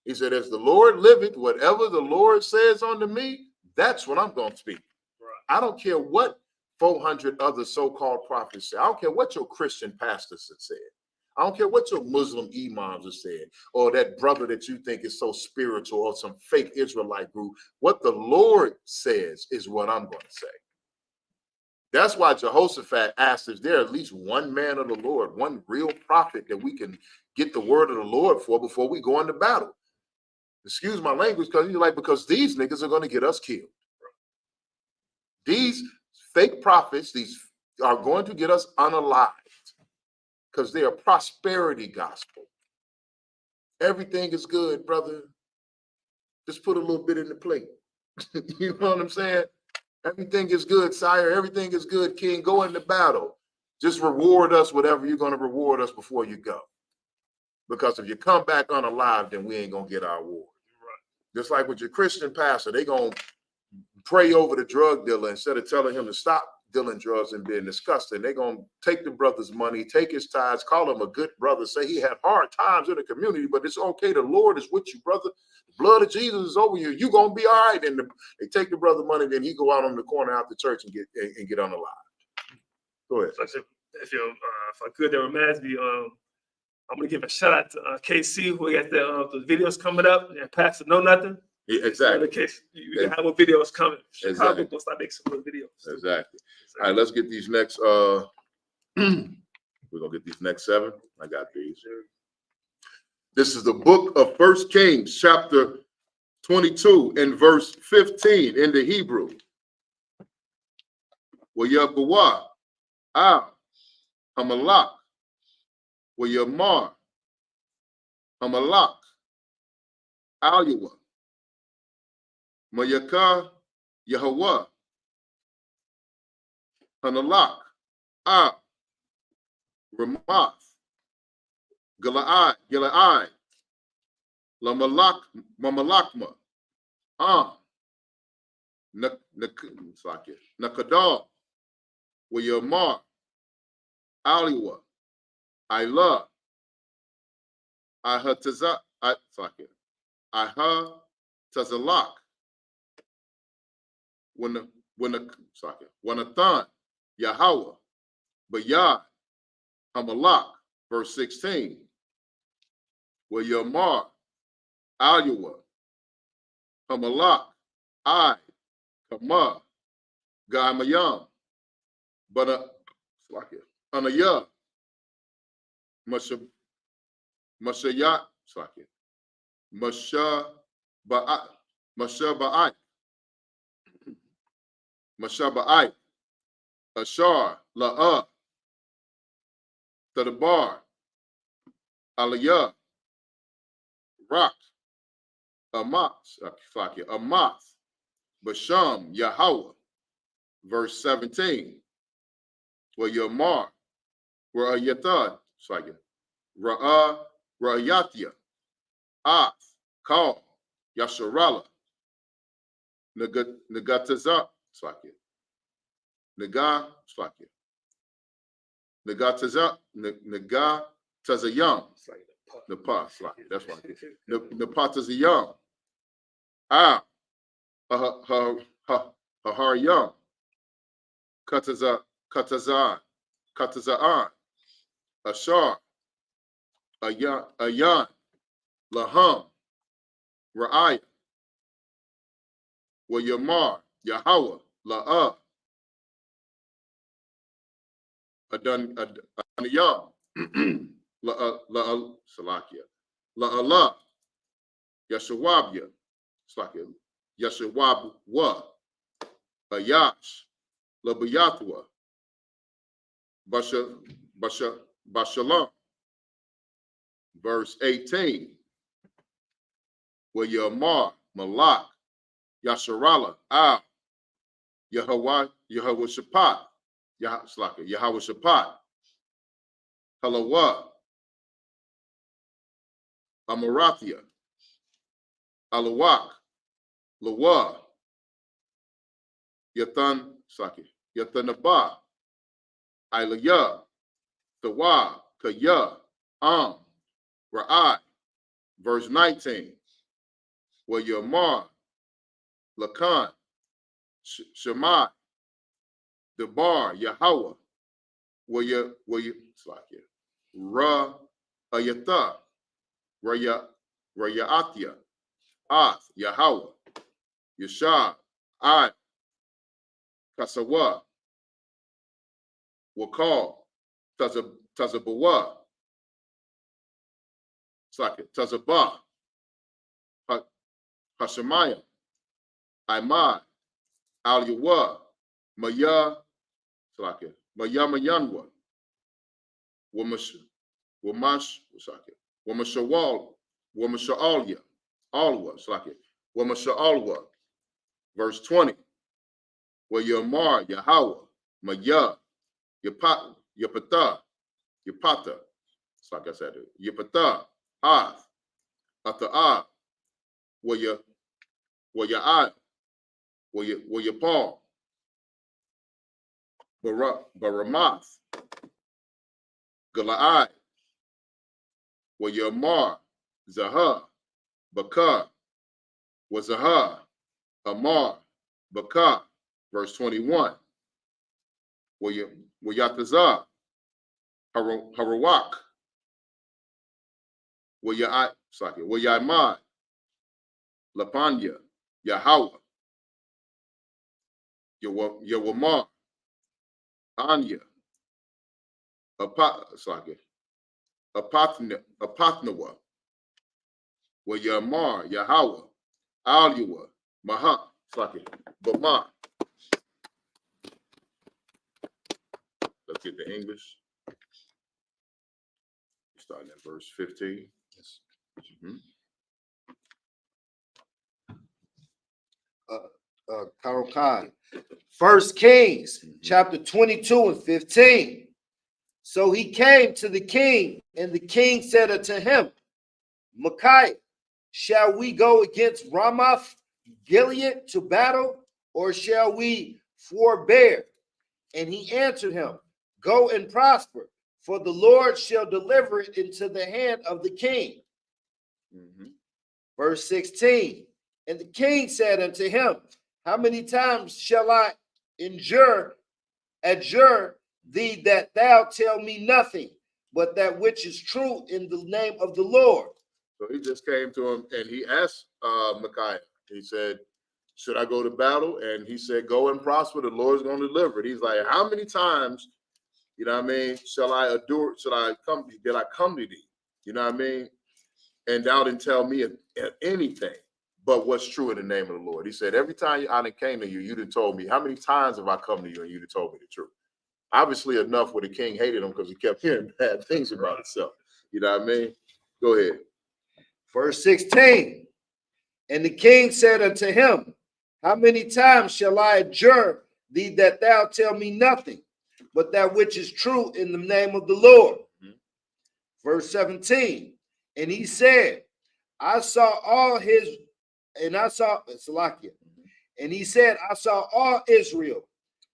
He said, as the Lord liveth, whatever the Lord says unto me, that's what I'm going to speak. Right. I don't care what 400 other so-called prophets say. I don't care what your Christian pastors have said. I don't care what your Muslim imams have said, or that brother that you think is so spiritual, or some fake Israelite group. What the Lord says is what I'm going to say. That's why Jehoshaphat asked, is there at least one man of the Lord, one real prophet that we can get the word of the Lord for before we go into battle? Excuse my language, because these niggas are going to get us killed. These fake prophets, these are going to get us unalived. Because they are prosperity gospel. Everything is good, brother. Just put a little bit in the plate. You know what I'm saying? Everything is good, sire. Everything is good, king. Go into battle. Just reward us whatever you're going to reward us before you go. Because if you come back unalive, then we ain't going to get our reward. Right. Just like with your Christian pastor, they going to pray over the drug dealer instead of telling him to stop dealing drugs and being disgusting. They're going to take the brother's money, take his tithes, call him a good brother, say he had hard times in the community, but it's okay. The Lord is with you, brother. The blood of Jesus is over you. You're going to be all right. And they take the brother money, then he go out on the corner out the church and get unalive. Go ahead. If I could, that reminds me, I'm going to give a shout out to KC, who got the videos coming up, and Pastor Know Nothing. Yeah, exactly. You can have more videos coming. Exactly. We'll start making some more videos. Exactly. All right, let's get these next. We're gonna get these next 7. I got these. This is the book of 1 Kings, chapter 22 and verse 15 in the Hebrew. Wayabawa, Hamalak, Wayamar, Hamalak, Alua, Mayaka, Yahweh, Hanalak, Ramath, Gilead, Lamalak, Mamalakma, Nakadal, Wayamar, Aliwa, Ilah, Ihatazak, Ihatazalak, Wanathan, Yahweh, Bayad, Hamalak, verse 16, Wayamar, Aliwa, Hamalak, Kama, Gamayam, Anaya, Mashayat, Mashaba'ai, Ashar, La'ah, Tadabar, Aliyah, Rak, Amath, Basham, Yahweh, verse 17, Yamar, Ra'ayatad, Ra'ayatia, Ath, Kal, Yasharala, Nagatazak, Nagatazak, Nagatazayam, that's why Napatazayam, Haharyam, Katazaan, Ashar, Ayan, Laham, Ra'ayah, Wayamar, Yahweh, La'ah, Adaniyam, La'allah, Yashawabya, Yashawabwa, Ayash, Labayathwa, Bashalam, verse 18, Wayamar, Malak, Yasharala, Yahweh Shapat, Yahweh Shapat, Halawa, Amarathia, Alawak, Lawa, Yathanabah, Ilaya, Tawa, Kaya, Ra'ai, verse 19, Wayamar, Lakan, Shema, Debar, Yahweh, Ra, Ayatha, Rayaatia, Ath, Yahweh, Yeshab, Kasawa, Wakal, Tazabawa, Tazabah, Hashemayah, Imad, Al-Yawa, Maya, Mayanwa, Wamasha'alya, Wamasha'alwa, verse 20, Wayamar, Yahweh, Maya, Yapata, it's like I said, Yapata, Ath, Ata'ah, Waya'ai, Wayapal, Baramath, Galaad, Wayamar, Zahah, Bakar, Wazahah, Amar, Bakar, verse 21, Wayatazah, Harawak, Wayamad, Lapanya, Yahweh, Yawamar, Anya, Apathnawa, Well, Yamar, Yahweh, Alua, Maha, fuck it, Bama. Let's get the English. Starting at verse 15. Yes. Carol Khan. 1 Kings, chapter 22 and 15. So he came to the king, and the king said unto him, Micaiah, shall we go against Ramoth Gilead to battle, or shall we forbear? And he answered him, Go and prosper, for the Lord shall deliver it into the hand of the king. Verse 16. And the king said unto him, How many times shall I adjure thee that thou tell me nothing, but that which is true in the name of the Lord? So he just came to him and he asked Micaiah, he said, should I go to battle? And he said, go and prosper, the Lord's going to deliver it. He's like, how many times, you know what I mean, did I come to thee? You know what I mean? And thou didn't tell me anything but what's true in the name of the Lord. He said, every time I came to you, you done told me. How many times have I come to you and you done told me the truth? Obviously enough where the king hated him because he kept hearing bad things about himself. You know what I mean? Go ahead. Verse 16. And the king said unto him, How many times shall I adjure thee that thou tell me nothing, but that which is true in the name of the Lord? Verse 17. And he said, I saw all Israel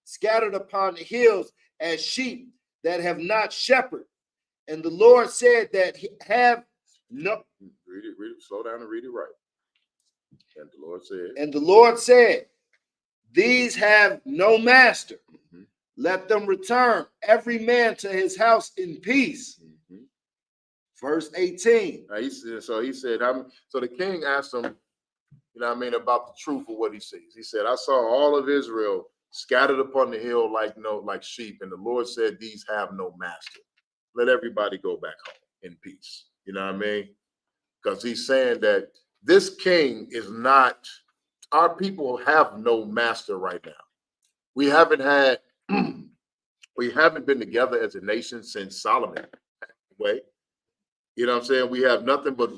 scattered upon the hills as sheep that have not shepherd. And the Lord said that he have no. Read it, slow down and read it right. And the Lord said, These have no master. Let them return, every man to his house in peace. Verse 18. So he said, so the king asked him, you know what I mean, about the truth of what he sees. He said, I saw all of Israel scattered upon the hill like sheep, and the Lord said, these have no master. Let everybody go back home in peace. You know what I mean? Because he's saying that this king is not, our people have no master right now. We haven't been together as a nation since Solomon. Wait, you know what I'm saying? We have nothing but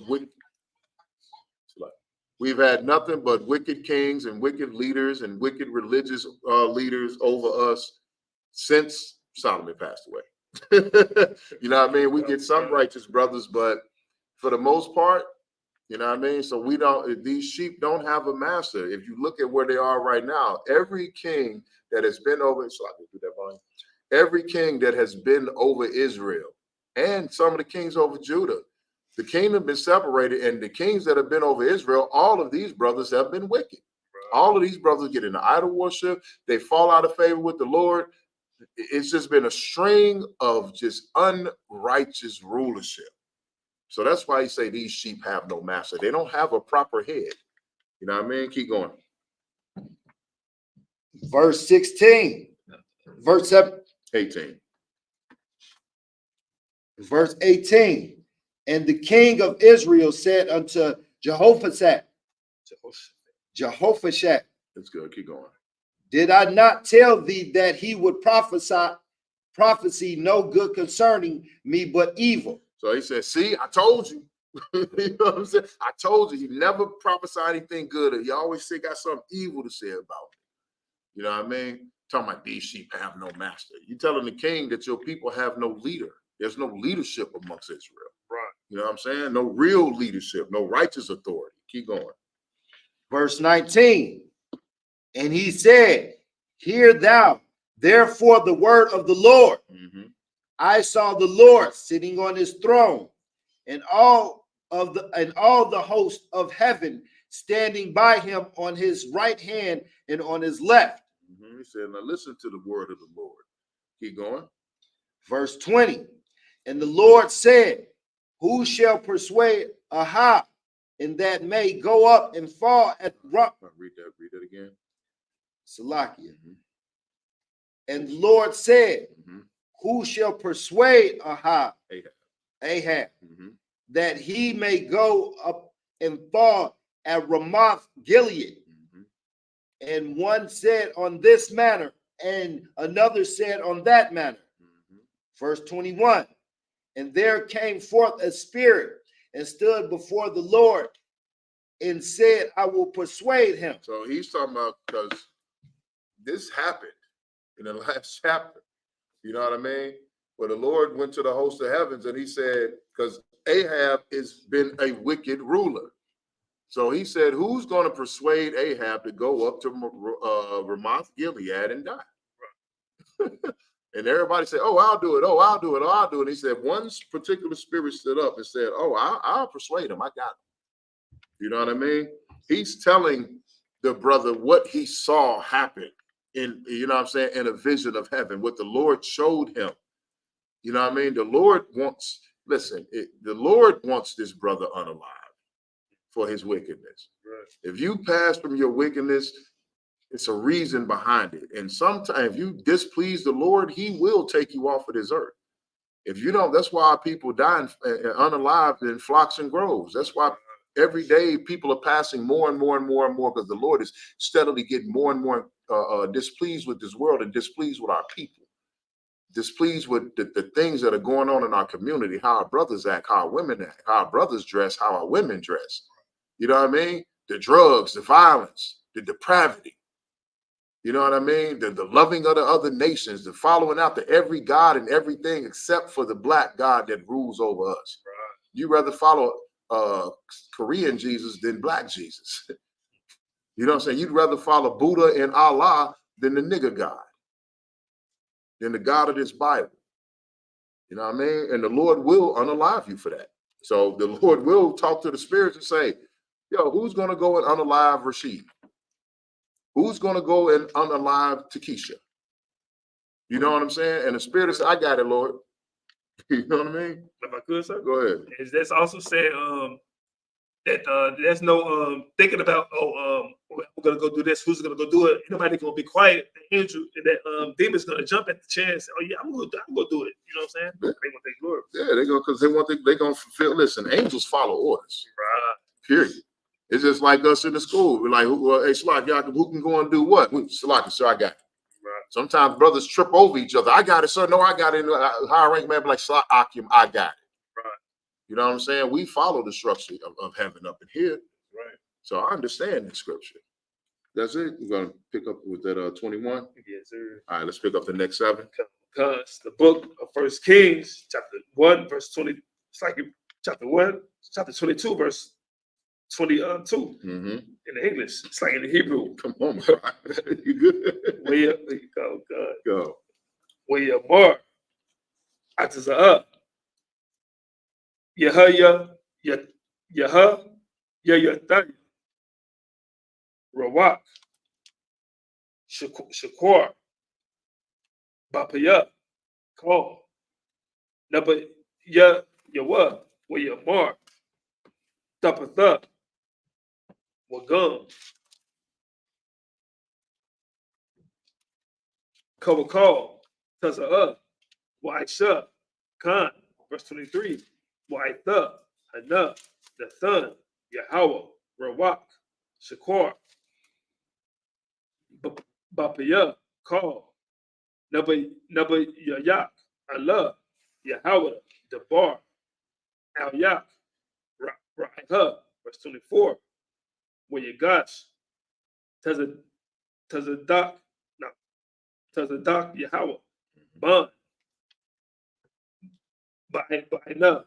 we've had nothing but wicked kings and wicked leaders and wicked religious leaders over us since Solomon passed away. You know what I mean? We get some righteous brothers, but for the most part, you know what I mean? So these sheep don't have a master. If you look at where they are right now, every king that has been over, every king that has been over Israel and some of the kings over Judah, the kingdom been separated, and the kings that have been over Israel, all of these brothers have been wicked. All of these brothers get into idol worship. They fall out of favor with the Lord. It's just been a string of just unrighteous rulership. So that's why he say these sheep have no master. They don't have a proper head. You know what I mean? Keep going. Verse 16. Verse 18. Verse 18. And the king of Israel said unto Jehoshaphat. That's good. Keep going. Did I not tell thee that he would prophecy no good concerning me, but evil? So he said, see, I told you. You know what I'm saying? I told you, he never prophesied anything good. He always got something evil to say about me. You know what I mean? Talking about these sheep have no master. You telling the king that your people have no leader. There's no leadership amongst Israel. Right. You know what I'm saying? No real leadership, no righteous authority. Keep going. Verse 19. And he said, Hear thou, therefore, the word of the Lord. I saw the Lord sitting on his throne, and all the host of heaven standing by him on his right hand and on his left. He said, now listen to the word of the Lord. Keep going. Verse 20. And the Lord said, Who shall persuade Ahab, and that may go up and fall at rock? Read that again. Salakia. And the Lord said, Who shall persuade Ahab, that he may go up and thought at Ramoth Gilead. And one said on this manner, and another said on that manner. Verse 21. And there came forth a spirit and stood before the Lord and said, I will persuade him. So he's talking about, because this happened in the last chapter. You know what I mean? Where the Lord went to the host of heavens and he said, because Ahab has been a wicked ruler. So he said, who's going to persuade Ahab to go up to Ramoth Gilead and die? And everybody said, oh, I'll do it. Oh, I'll do it. Oh, I'll do it. And he said, one particular spirit stood up and said, oh, I'll persuade him. I got him. You know what I mean? He's telling the brother what he saw happen in, you know what I'm saying, in a vision of heaven, what the Lord showed him. You know what I mean? The Lord wants, listen, the Lord wants this brother unalive for his wickedness. Right. If you pass from your wickedness, it's a reason behind it. And sometimes if you displease the Lord, he will take you off of this earth. If you don't, that's why people die unalived in flocks and groves. That's why every day people are passing more and more and more and more, because the Lord is steadily getting more and more displeased with this world and displeased with our people. Displeased with the things that are going on in our community, how our brothers act, how our women act, how our brothers dress, how our women dress. You know what I mean? The drugs, the violence, the depravity. You know what I mean? The loving of the other nations, the following out to every God and everything except for the black God that rules over us. Right. You rather follow Korean Jesus than black Jesus. You know what I'm saying? You'd rather follow Buddha and Allah than the nigger God, than the God of this Bible. You know what I mean? And the Lord will unalive you for that. So the Lord will talk to the spirits and say, yo, who's going to go and unalive Rashid? Who's going to go and unalive Takesha? You know what I'm saying? And the spirit will say, I got it, Lord. You know what I mean? If I could, sir? Go ahead. That's also said that there's no thinking about, we're going to go do this. Who's going to go do it? Nobody going to be quiet. The angel, that demon's going to jump at the chance. Oh, yeah, I'm going to do it. You know what I'm saying? Yeah. They want their glory. Yeah, they go, because they're going to fulfill. Listen, angels follow orders. Right. Period. It's just like us in the school. We're like, hey, Slock, who can go and do what? Slock, sir, I got it. Right. Sometimes brothers trip over each other. I got it, sir. No, I got it. Higher rank man be like, Slock, Akim, I got it. Right. You know what I'm saying? We follow the structure of heaven up in here. Right. So I understand the scripture. That's it. We're going to pick up with that 21. Yes, sir. All right, let's pick up the next 7. Because the book of 1 Kings, chapter 1, verse 20, it's like chapter 1, chapter 22, verse 22 in the English. It's like in the Hebrew. Come on, bro. You good? Where you go, God. Go. Where you more. Atazah. Yahya, Yathai. Rawak. Shakur. Bapaya. Call. Naba Yawa. Where you more. Tapatha. Wagum. Kawakal. Taza'a. Wa'isha. Khan. Verse 23. Wa'itha. Hana. Dathan. Yahweh. Rawak. Shakur. Bapaya. Call. Naba Yayak. Allah. Yahweh. Debar. Al Yak. Ra'ha. Verse 24. Where you got Tazadak Yahweh Ban Ba'ina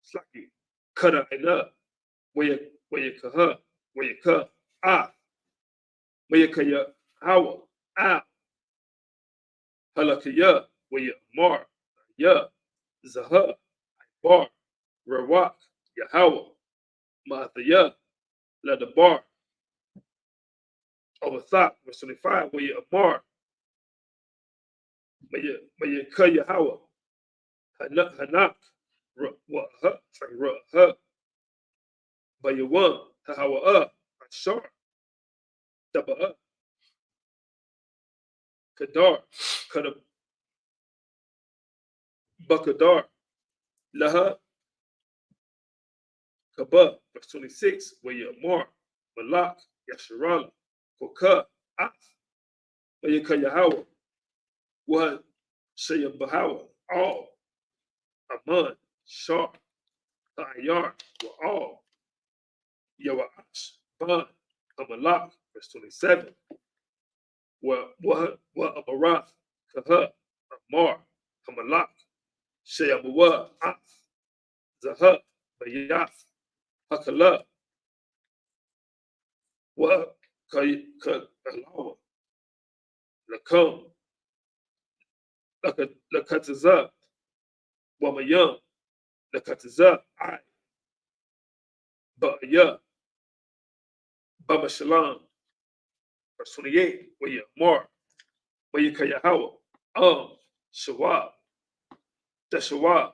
Slaki Kada Ina where you kaha where you ka where you kaya Hawa Halakaya where you Mar Ya Zaha Bar Rawak Yahweh Mathaya La the bar over thought, verse 25, where you amar, where you cut your hawa, hanak, but you want hawa up, shar, double up, kadar, cut up, bakadar, laha, Kabah, verse 26, where you Mar, Malak, Yasharala, Koka, Af, where you Kayahawa, what Shaya Bahawa, all, Aman, Shar, Ayar, were all, Yawaash, Ban, Amalak, verse 27, what Amarath, Kaha, Amar, Amalak, Shaya Bawa, Af, Zaha, Bayath, Hakala, wa Kalawa, Lakam, Lakataza, Wamayam, Lakataza, I, Ba'ya, Baba Shalom, verse 28, where you Mar, where you Kayahawa, Shawab, Dashawab,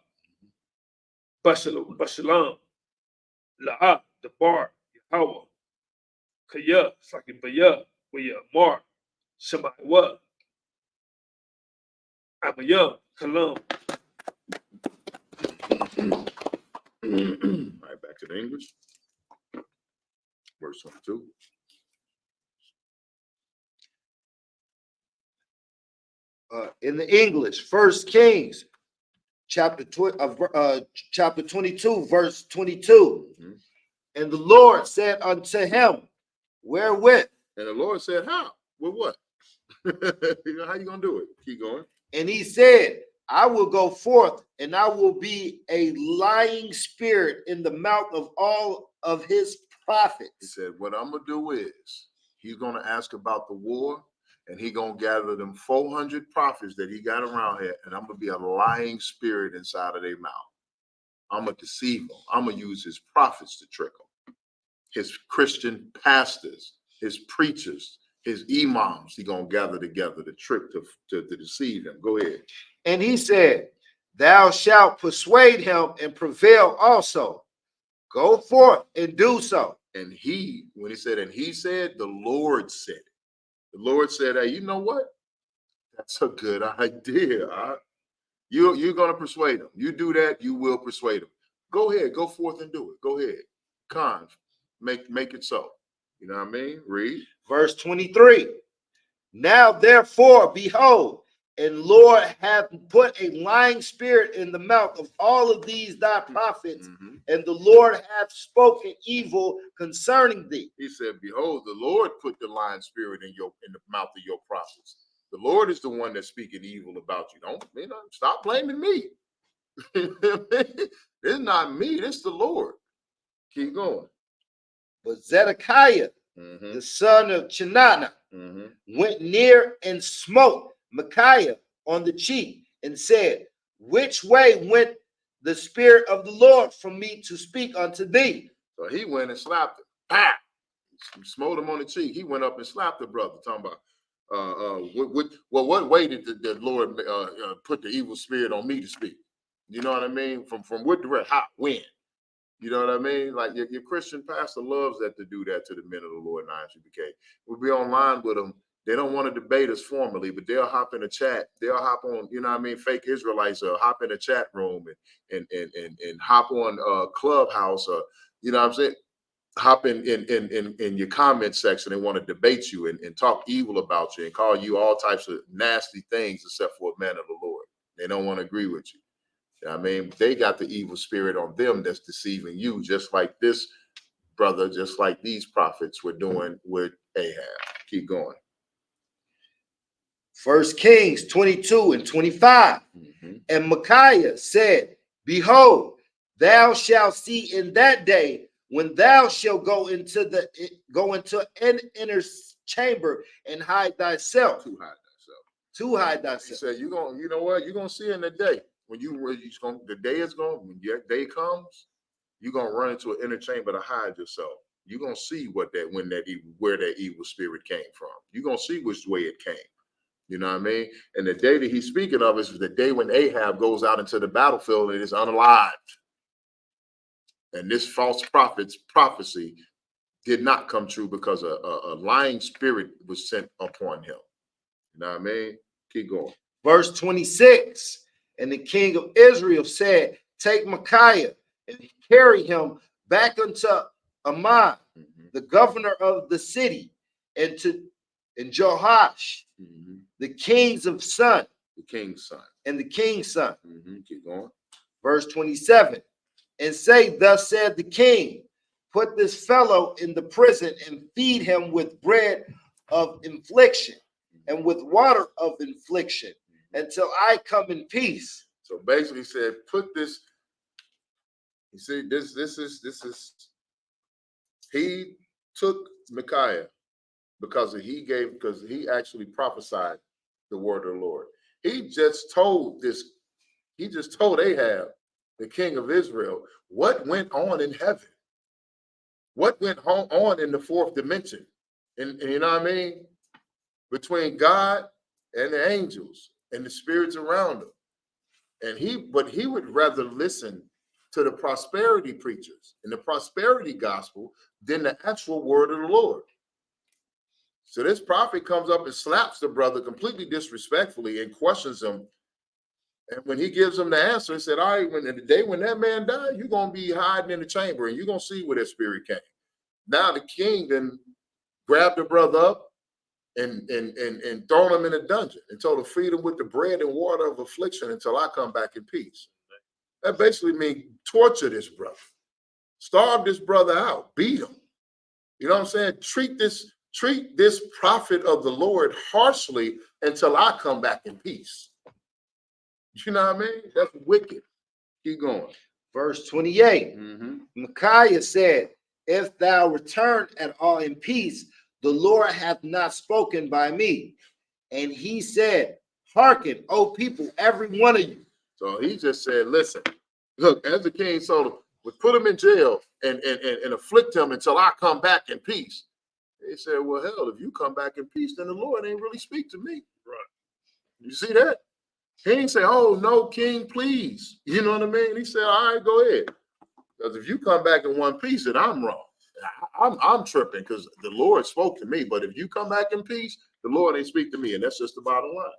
Bashalam, La'a, the bar, Yahweh, Kaya, it's like in Baya, where you Mar, Shemaiwa, Amayam, Kalam. All right, back to the English. Verse 22. In the English, First Kings, chapter 22, verse 22. And the Lord said unto him, wherewith? And the Lord said, how? With what? How you gonna do it? Keep going. And he said, I will go forth, and I will be a lying spirit in the mouth of all of his prophets. He said, what I'm gonna do is he's gonna ask about the war, and he gonna gather them 400 prophets that he got around here, and I'm gonna be a lying spirit inside of their mouth. I'm gonna deceive them. I'm gonna use his prophets to trick them. His Christian pastors, his preachers, his imams, he gonna gather together to trick to deceive him. Go ahead. And he said, thou shalt persuade him and prevail also. Go forth and do so. And he, when he said, and he said, the Lord said it. The Lord said, hey, you know what? That's a good idea. You're going to persuade him. You do that, you will persuade him. Go ahead, go forth and do it. Go ahead. Con, make it so. You know what I mean? Read. Verse 23. Now therefore, behold, and Lord hath put a lying spirit in the mouth of all of these thy prophets, and the Lord hath spoken evil concerning thee. He said, behold, the Lord put the lying spirit in the mouth of your prophets. The Lord is the one that's speaking evil about you. Don't stop blaming me. It's not me, it's the Lord. Keep going. But Zedekiah, the son of Chenanah, went near and smote Micaiah on the cheek and said, which way went the spirit of the Lord from me to speak unto thee? So he went and slapped him. Bah! Smote him on the cheek. He went up and slapped the brother, talking about, what way did the Lord put the evil spirit on me to speak? You know what I mean? From what direction? How? When? You know what I mean? Like your Christian pastor loves that to do that to the men of the Lord in Isupk. We'll be online with them. They don't want to debate us formally, but they'll hop in a chat. They'll hop on, you know what I mean? Fake Israelites will hop in a chat room and hop on Clubhouse, or you know what I'm saying? Hop in your comment section and want to debate you and talk evil about you and call you all types of nasty things except for a man of the Lord. They don't want to agree with you. You know what I mean? They got the evil spirit on them that's deceiving you, just like this brother, just like these prophets were doing with Ahab. Keep going. First Kings 22 and 25. And Micaiah said, behold, thou shalt see in that day when thou shalt go into an inner chamber and hide thyself. To hide thyself. He said, you know what? You're gonna see in the day. When the day is going, when your day comes, you're gonna run into an inner chamber to hide yourself. You're gonna see where that evil spirit came from. You're gonna see which way it came. You know what I mean? And the day that he's speaking of is the day when Ahab goes out into the battlefield and is unalived. And this false prophet's prophecy did not come true because a lying spirit was sent upon him. You know what I mean? Keep going. Verse 26. And the king of Israel said, take Micaiah and carry him back unto Amon, the governor of the city, and Joash, the king's son. The king's son. And the king's son. Keep going. Verse 27. And say, thus said the king, put this fellow in the prison and feed him with bread of infliction and with water of infliction until I come in peace. So basically he said, put this, you see, this is, he took Micaiah because he actually prophesied the word of the Lord. He just told Ahab, the king of Israel, what went on in heaven, what went on in the fourth dimension. And you know what I mean? Between God and the angels and the spirits around him. But he would rather listen to the prosperity preachers and the prosperity gospel than the actual word of the Lord. So this prophet comes up and slaps the brother completely disrespectfully and questions him. And when he gives him the answer, he said, all right, when in the day when that man died, you're going to be hiding in the chamber and you're going to see where that spirit came. Now the king then grabbed the brother up and thrown him in a dungeon and told him, feed him with the bread and water of affliction until I come back in peace. That basically means torture this brother, starve this brother out, beat him. You know what I'm saying? Treat this prophet of the Lord harshly until I come back in peace. You know what I mean? That's wicked. Keep going. Verse 28. Micaiah said, if thou return at all in peace, the Lord hath not spoken by me. And he said, hearken, O people, every one of you. So he just said, listen, look, as the king told him, would put him in jail and afflict him until I come back in peace. He said, well, hell, if you come back in peace, then the Lord ain't really speak to me. Right. You see that? He ain't say, oh, no, king, please. You know what I mean? He said, all right, go ahead. Because if you come back in one piece, then I'm wrong. I'm tripping because the Lord spoke to me. But if you come back in peace, the Lord ain't speak to me. And that's just the bottom line.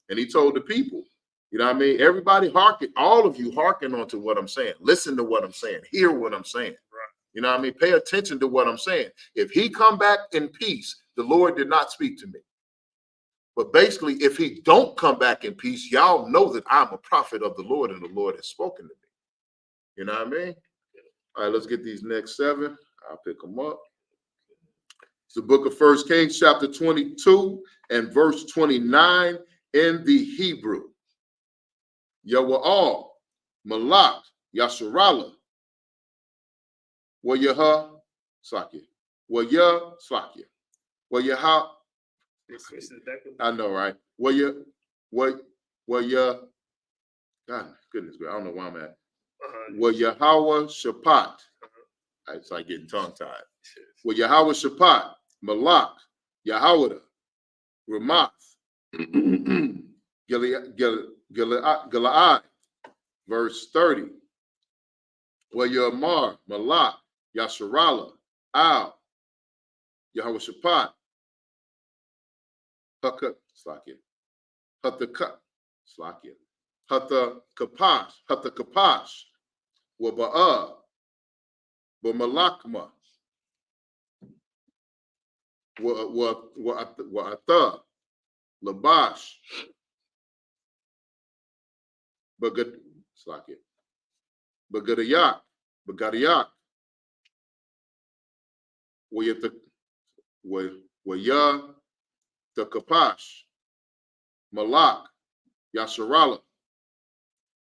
And he told the people, you know what I mean? Everybody hearken, all of you hearken onto what I'm saying. Listen to what I'm saying. Hear what I'm saying. Right. You know what I mean? Pay attention to what I'm saying. If he come back in peace, the Lord did not speak to me. But basically, if he don't come back in peace, y'all know that I'm a prophet of the Lord and the Lord has spoken to me. You know what I mean? All right, let's get these next 7. I'll pick them up. It's the book of 1 Kings, chapter 22 and verse 29 in the Hebrew. Yawa'al, Malak, Yasharallah, Wayaha, Slakia, Wayah, Slakia, Wayaha. I know, right? Wayah, God, goodness, I don't know where I'm at. Wayahawa Shapat. It's like getting tongue-tied. Wayahawa Shapat, Malak, Yahawada, Ramath, Gilead, verse 30. Wayamar, Malak, Yasharallah, Al, Yahawashaphat, Haka, Slakia, Hataka, Slakia, Hata Kapash, Waba'a, Wamalakma, Wa'atha, Labash, Bagad, Slakia, Bagadayak, Waya, the Kapash, Malak, Yasharala,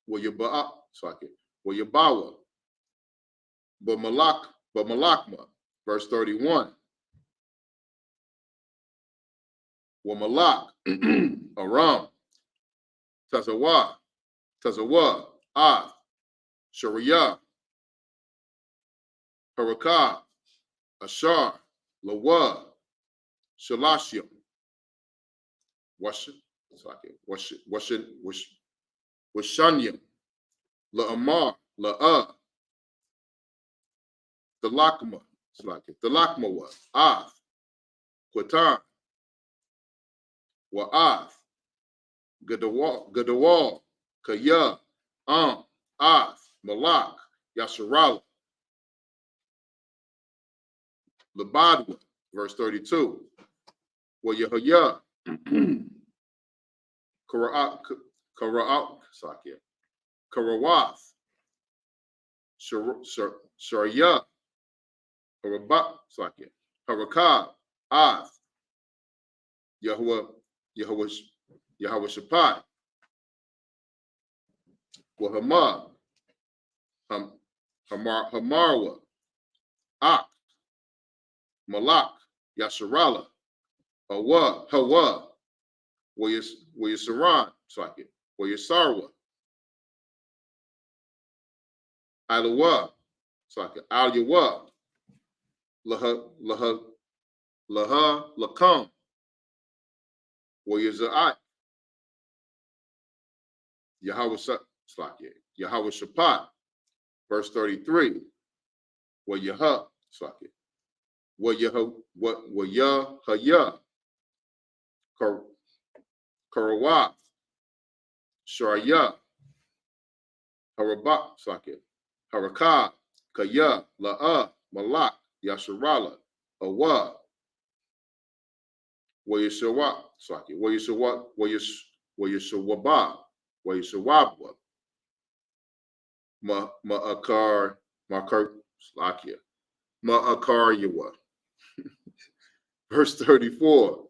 Wayabawa, Malakma, verse 31. Wamalak, Aram, Tazawa, Av, Shariah, Harakah, Ashar, Lawa, Shalashim, Washanyim, La'amar, La'ah, the Lakma was Av, Quatan, Wa'ath, Gadawal, Kaya, Av, Malak, Yasharala, Labadwa, verse 32. Wayahaya, Karawath, Sharya, Harakah, Ath, Yahweh Shaphat, Wahama, Hamarwa, Ak, Malak, Yasharala, Hawa, Wayasaran, Wayasarwa, Alawa, Alyawa, Laha, Lakam, Wayazai, Yahweh Shaphat, verse 33. Wayah, Wayahaya, Karawath, Sharya, Harabak, Harakah, Kaya, La'a, Malak, Yasharala, Awa, Wayashawa, Wayashawaba, Wayashawabwa, Ma'akar, Ma'akar Yawa. Verse 34.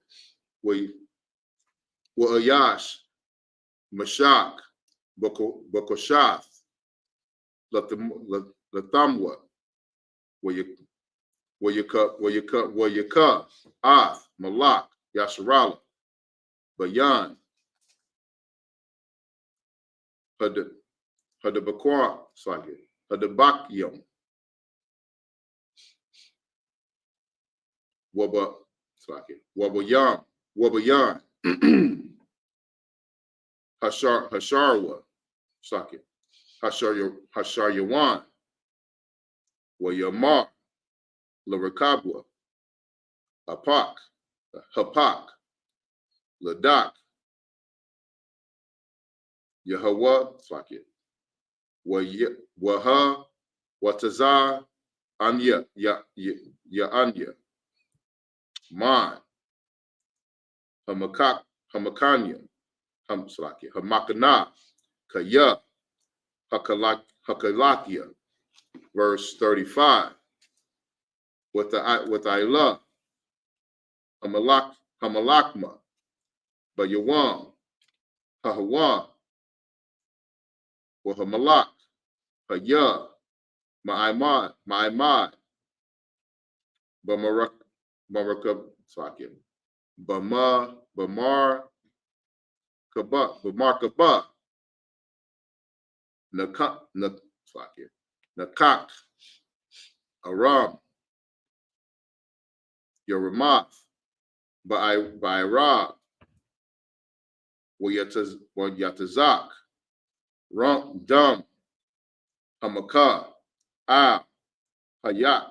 Wa'ayash, Mashak, Bakoshath, Lathamwa, Wayaka, Ath, Malak, Yasharala, Bayan, Hadabakwa, Hadabakyam, Wabayan, Hasharwa, Hasharyawan, Wayamar, Larakabwa, Hapak, Ladak, Yahweh, Waha, Watazar, Anya, Anya, Man, Hamakanya, Hamakana, Kaya, Hakalakia, verse 35. With Ilah, Hamalakma, Bayawam, Hahawan, Wahamalak, Haya, Ma'imad, Bamarakab, Bamar Kaba, Nakak, Aram, Yeramath, Ba'irab, Wayatazak, Dum, Hamakah, Hayak,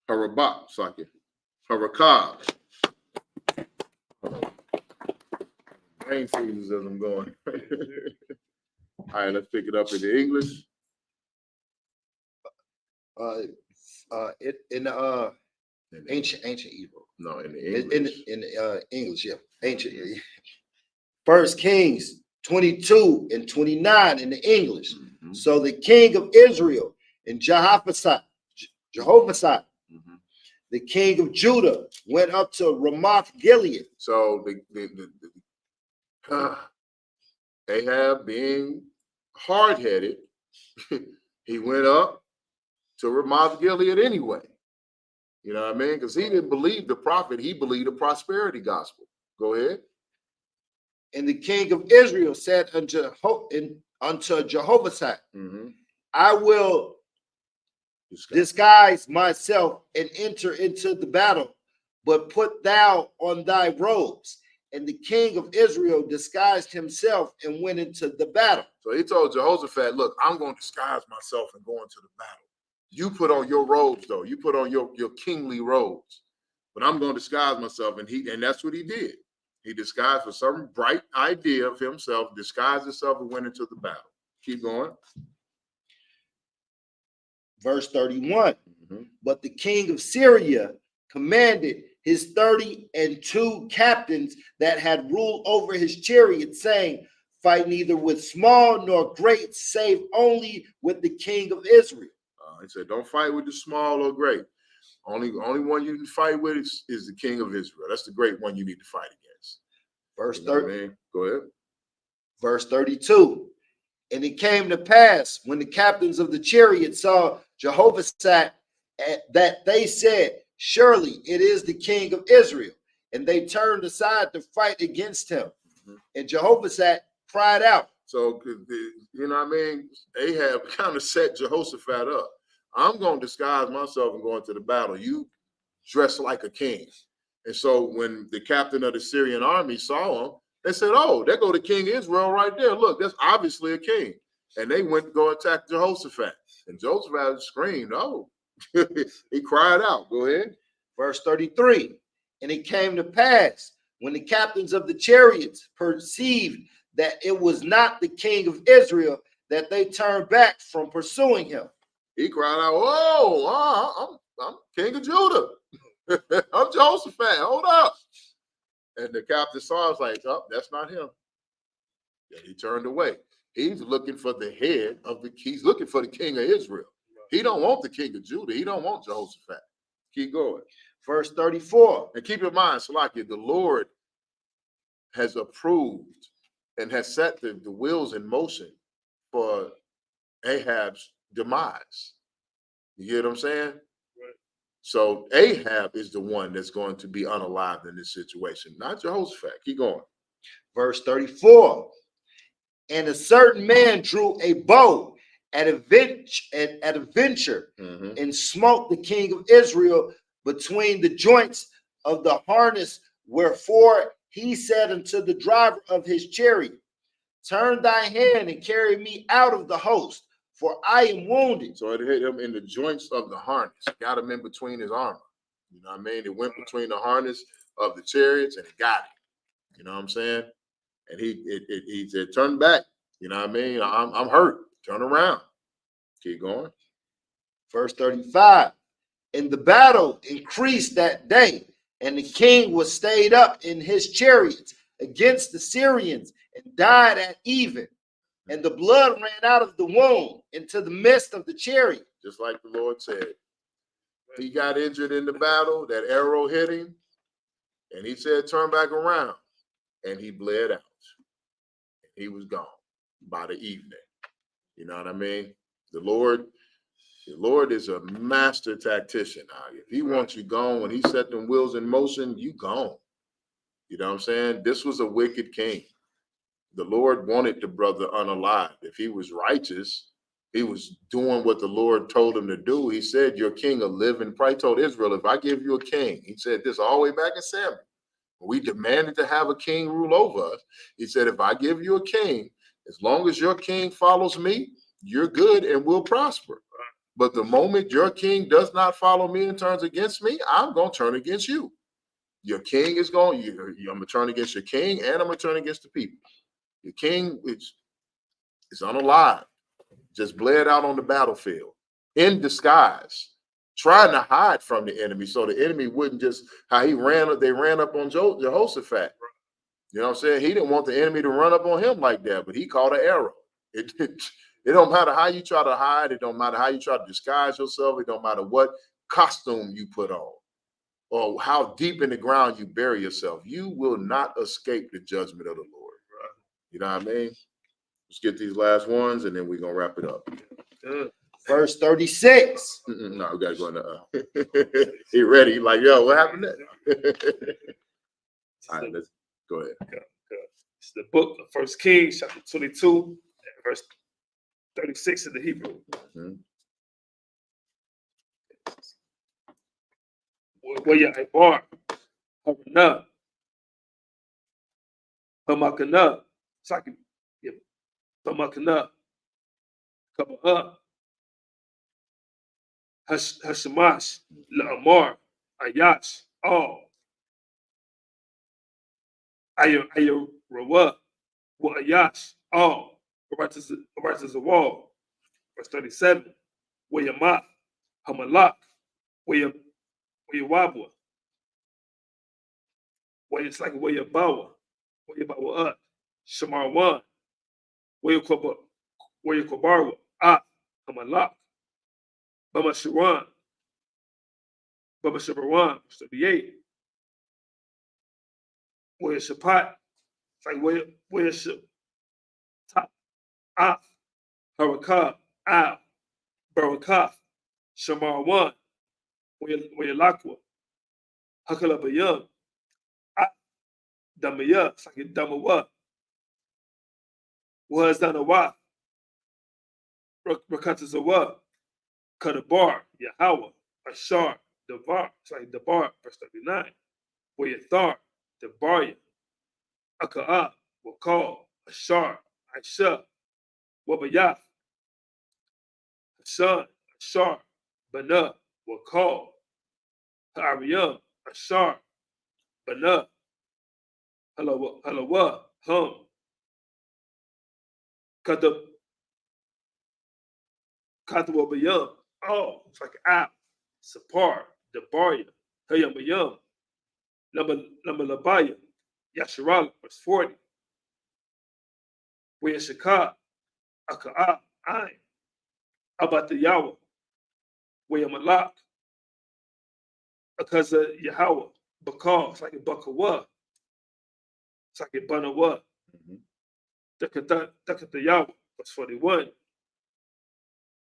Harabak, Harakah. Brain freezes as I'm going. All right, let's pick it up in the English. In ancient Hebrew. No, in the English. In English, yeah, ancient. Yeah. First Kings 22 and 29 in the English. Mm-hmm. So the king of Israel and Jehoshaphat, the king of Judah, went up to Ramoth Gilead. So Ahab, being hard-headed, he went up to Ramoth Gilead anyway. You know what I mean? Because he didn't believe the prophet; he believed the prosperity gospel. Go ahead. And the king of Israel said unto Jehoshaphat, I will disguise myself and enter into the battle, but put thou on thy robes. And the king of Israel disguised himself and went into the battle. So he told Jehoshaphat, look, I'm going to disguise myself and go into the battle. You put on your robes, though. You put on your kingly robes. But I'm going to disguise myself. And that's what he did. He disguised for some bright idea of himself, disguised himself, and went into the battle. Keep going. Verse 31. But the king of Syria commanded his 32 captains that had ruled over his chariot, saying, fight neither with small nor great, save only with the king of Israel. He said, don't fight with the small or great. Only one you can fight with is the king of Israel. That's the great one you need to fight against. Verse You know what 30. I mean? Go ahead. Verse 32. And it came to pass when the captains of the chariot saw Jehoshaphat that they said, surely it is the king of Israel. And they turned aside to fight against him. And Jehoshaphat cried out. So, you know what I mean? Ahab kind of set Jehoshaphat up. I'm going to disguise myself and go into the battle. You dress like a king. And so when the captain of the Syrian army saw him, they said, oh, there go the king of Israel right there. Look, that's obviously a king. And they went to go attack Jehoshaphat. And Jehoshaphat screamed, oh. He cried out. Go ahead. Verse 33. And it came to pass when the captains of the chariots perceived that it was not the king of Israel, that they turned back from pursuing him. He cried out, oh, I'm king of Judah. I'm Jehoshaphat. Hold up. And the captain saw us like, oh, that's not him. And he turned away. He's looking for the head of he's looking for the king of Israel. He don't want the king of Judah. He don't want Jehoshaphat. Keep going. Verse 34. And keep in mind, Salakia, the Lord has approved and has set the wheels in motion for Ahab's demise. You get what I'm saying? Right. So Ahab is the one that's going to be unalived in this situation, not Jehoshaphat. Keep going. Verse 34. And a certain man drew a bow at a venture and smote the king of Israel between the joints of the harness, wherefore he said unto the driver of his chariot, turn thy hand and carry me out of the host, for I am wounded. So it hit him in the joints of the harness, got him in between his armor. You know what I mean? It went between the harness of the chariots and it got him. You know what I'm saying? And he said, turn back. You know what I mean? I'm hurt. Turn around. Keep going. Verse 35. And the battle increased that day, and the king was stayed up in his chariots against the Syrians and died at even. And the blood ran out of the wound into the midst of the chariot. Just like the Lord said. He got injured in the battle. That arrow hit him. And he said, turn back around. And he bled out. He was gone by the evening. You know what I mean? The Lord is a master tactician. If he wants you gone, when he set them wheels in motion, you gone. You know what I'm saying? This was a wicked king. The Lord wanted the brother unalived. If he was righteous, he was doing what the Lord told him to do. He said, your king will live. And probably told Israel, if I give you a king, he said this all the way back in Samuel. We demanded to have a king rule over us. He said, if I give you a king, as long as your king follows me, you're good and will prosper. But the moment your king does not follow me and turns against me, I'm going to turn against you. Your king is going, I'm going to turn against your king and I'm going to turn against the people. Your king is unalive, just bled out on the battlefield in disguise, trying to hide from the enemy so the enemy wouldn't just, how they ran up on Jehoshaphat. You know what I'm saying? He didn't want the enemy to run up on him like that, but he caught an arrow. It don't matter how you try to hide. It don't matter how you try to disguise yourself. It don't matter what costume you put on or how deep in the ground you bury yourself. You will not escape the judgment of the Lord. You know what I mean? Let's get these last ones and then we're going to wrap it up. Verse 36. No, we got to go into he ready. He like, yo, what happened there? All right, let's go ahead. It's the book of 1 Kings, chapter 22, verse 36 in the Hebrew. Where you bar, Hamakana, Saki, Hamakana, Kabah, Hashemash, La'amar, Ayash, all. Ayo Rawa, Ayash, all. Righteous a wall. Verse 37. Wayamath, Hamalak, where you wabwa, where it's like where you bawa up, Shamar one, where you kobarwa, Amalak, Bama Shawan, 78, where Shapat, it's like where Shap, Harakah, Barakah, Shamar one, where Lakwa, Hakalabayam, Damaya, it's like Damawa, was Danawa, Rakatazawa, Kadabar, Yahweh, Ashar, Davar, it's like Dabar, verse 39, where Thar, Dabaria, Aka'a, Wakal, Ashar, Aisha, Wabayaf, Hashan, Ashar, Bana, Wakal, Ha'ariyam, Ashar, Bana, Halawa, Hum, Katawabayam, oh, it's like App, Sapar, Dabaria, Hayamayam, Lamalabaya, Yasharal, verse 40, where Shaka, Aka'a, Ain, Abatayawa, where Malak, Akaza Yahweh, Bakal, it's like a Bakawa, it's like a Banawa, Dakatayawa, verse 41,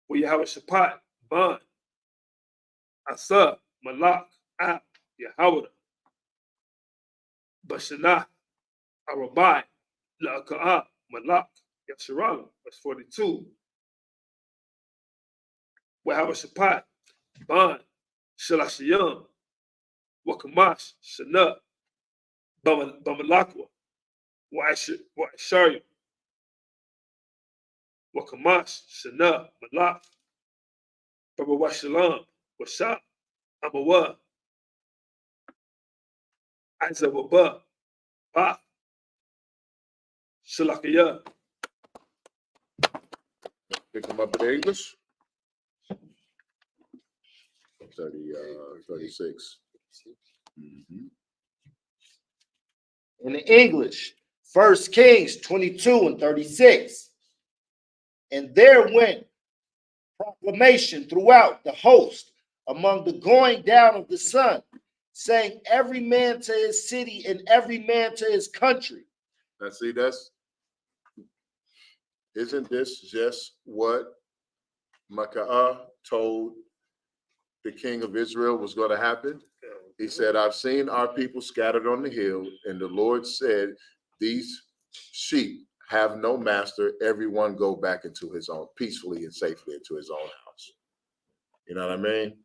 where Yahweh Shapat, Ban, Asa, Malak, Ab, Yahweh, Bashanah, Arabai, La'aka'a, Malak, Yasharal, verse 42, where Yahweh Shapat, Ban, Shalashiyam, Wakamash, Shana, Bamalakwa, Wa'asharyam, Wakamash, Shana, Malak, Babawashalam, Washab, Amawa, Azawaba, Ba, Shalakaya. Pick them up in English. 36. In the English, 1 Kings 22 and 36. And there went proclamation throughout the host among the going down of the sun, saying every man to his city and every man to his country. Now see, isn't this just what Micaiah told the king of Israel was going to happen? He said, I've seen our people scattered on the hill, and the Lord said, these sheep have no master, everyone go back into his own, peacefully and safely into his own house. You know what I mean?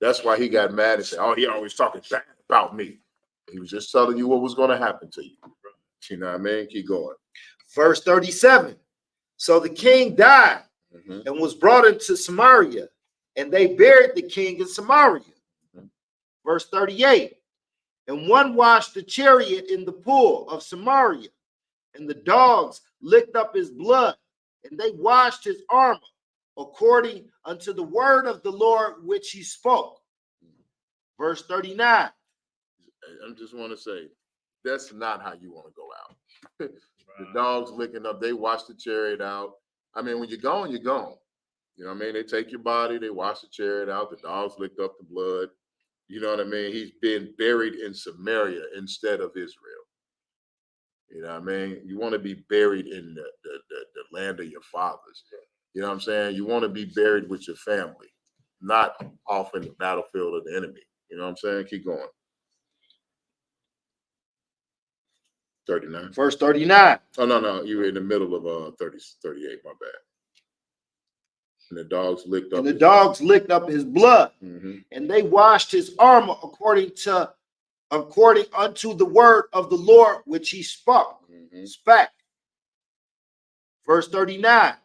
That's why he got mad and said, oh, he always talking bad about me. He was just telling you what was going to happen to you. You know what I mean? Keep going. Verse 37. So the king died and was brought into Samaria, and they buried the king in Samaria. Verse 38. And one washed the chariot in the pool of Samaria, and the dogs licked up his blood, and they washed his armor according unto the word of the Lord which he spoke. Verse 39. I just want to say, that's not how you want to go out. The dogs licking up, they wash the chariot out. I mean, when you're gone, you're gone. You know what I mean? They take your body, they wash the chariot out, the dogs licked up the blood. You know what I mean? He's been buried in Samaria instead of Israel. You know what I mean? You want to be buried in the land of your fathers. You know what I'm saying? You want to be buried with your family, not off in the battlefield of the enemy. You know what I'm saying? Keep going. 39. Verse 39. Oh, no. You were in the middle of 38, my bad. And the dogs licked up. And the dogs licked up his blood, and they washed his armor according unto the word of the Lord which he spake. Verse 39.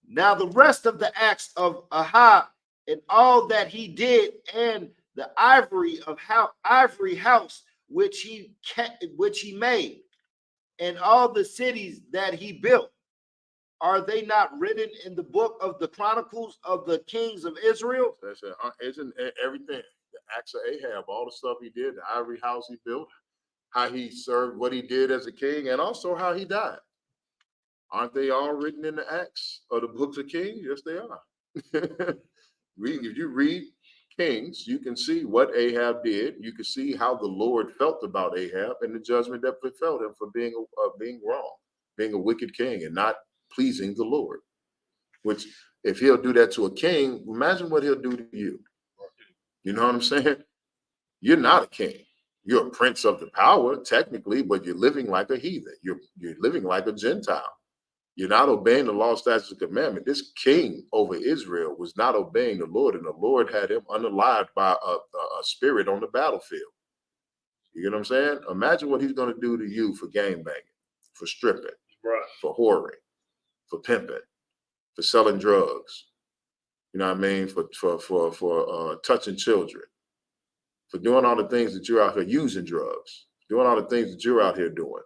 Now the rest of the acts of Ahab and all that he did, and the ivory house which he made, and all the cities that he built, are they not written in the book of the Chronicles of the Kings of Israel? That's it. Isn't everything, the acts of Ahab, all the stuff he did, the ivory house he built, how he served, what he did as a king, and also how he died. Aren't they all written in the Acts of the books of Kings? Yes, they are. If you read Kings, you can see what Ahab did. You can see how the Lord felt about Ahab and the judgment that befell him for being wrong, being a wicked king and not pleasing the Lord. Which, if he'll do that to a king, imagine what he'll do to you. You know what I'm saying? You're not a king. You're a prince of the power, technically, but you're living like a heathen. You're living like a Gentile. You're not obeying the law, statutes, and commandment. This king over Israel was not obeying the Lord, and the Lord had him unalived by a spirit on the battlefield. You get what I'm saying? Imagine what he's going to do to you for gang banging, for stripping, for whoring, for pimping, for selling drugs. You know what I mean? For touching children, for doing all the things that you're out here using drugs, doing all the things that you're out here doing.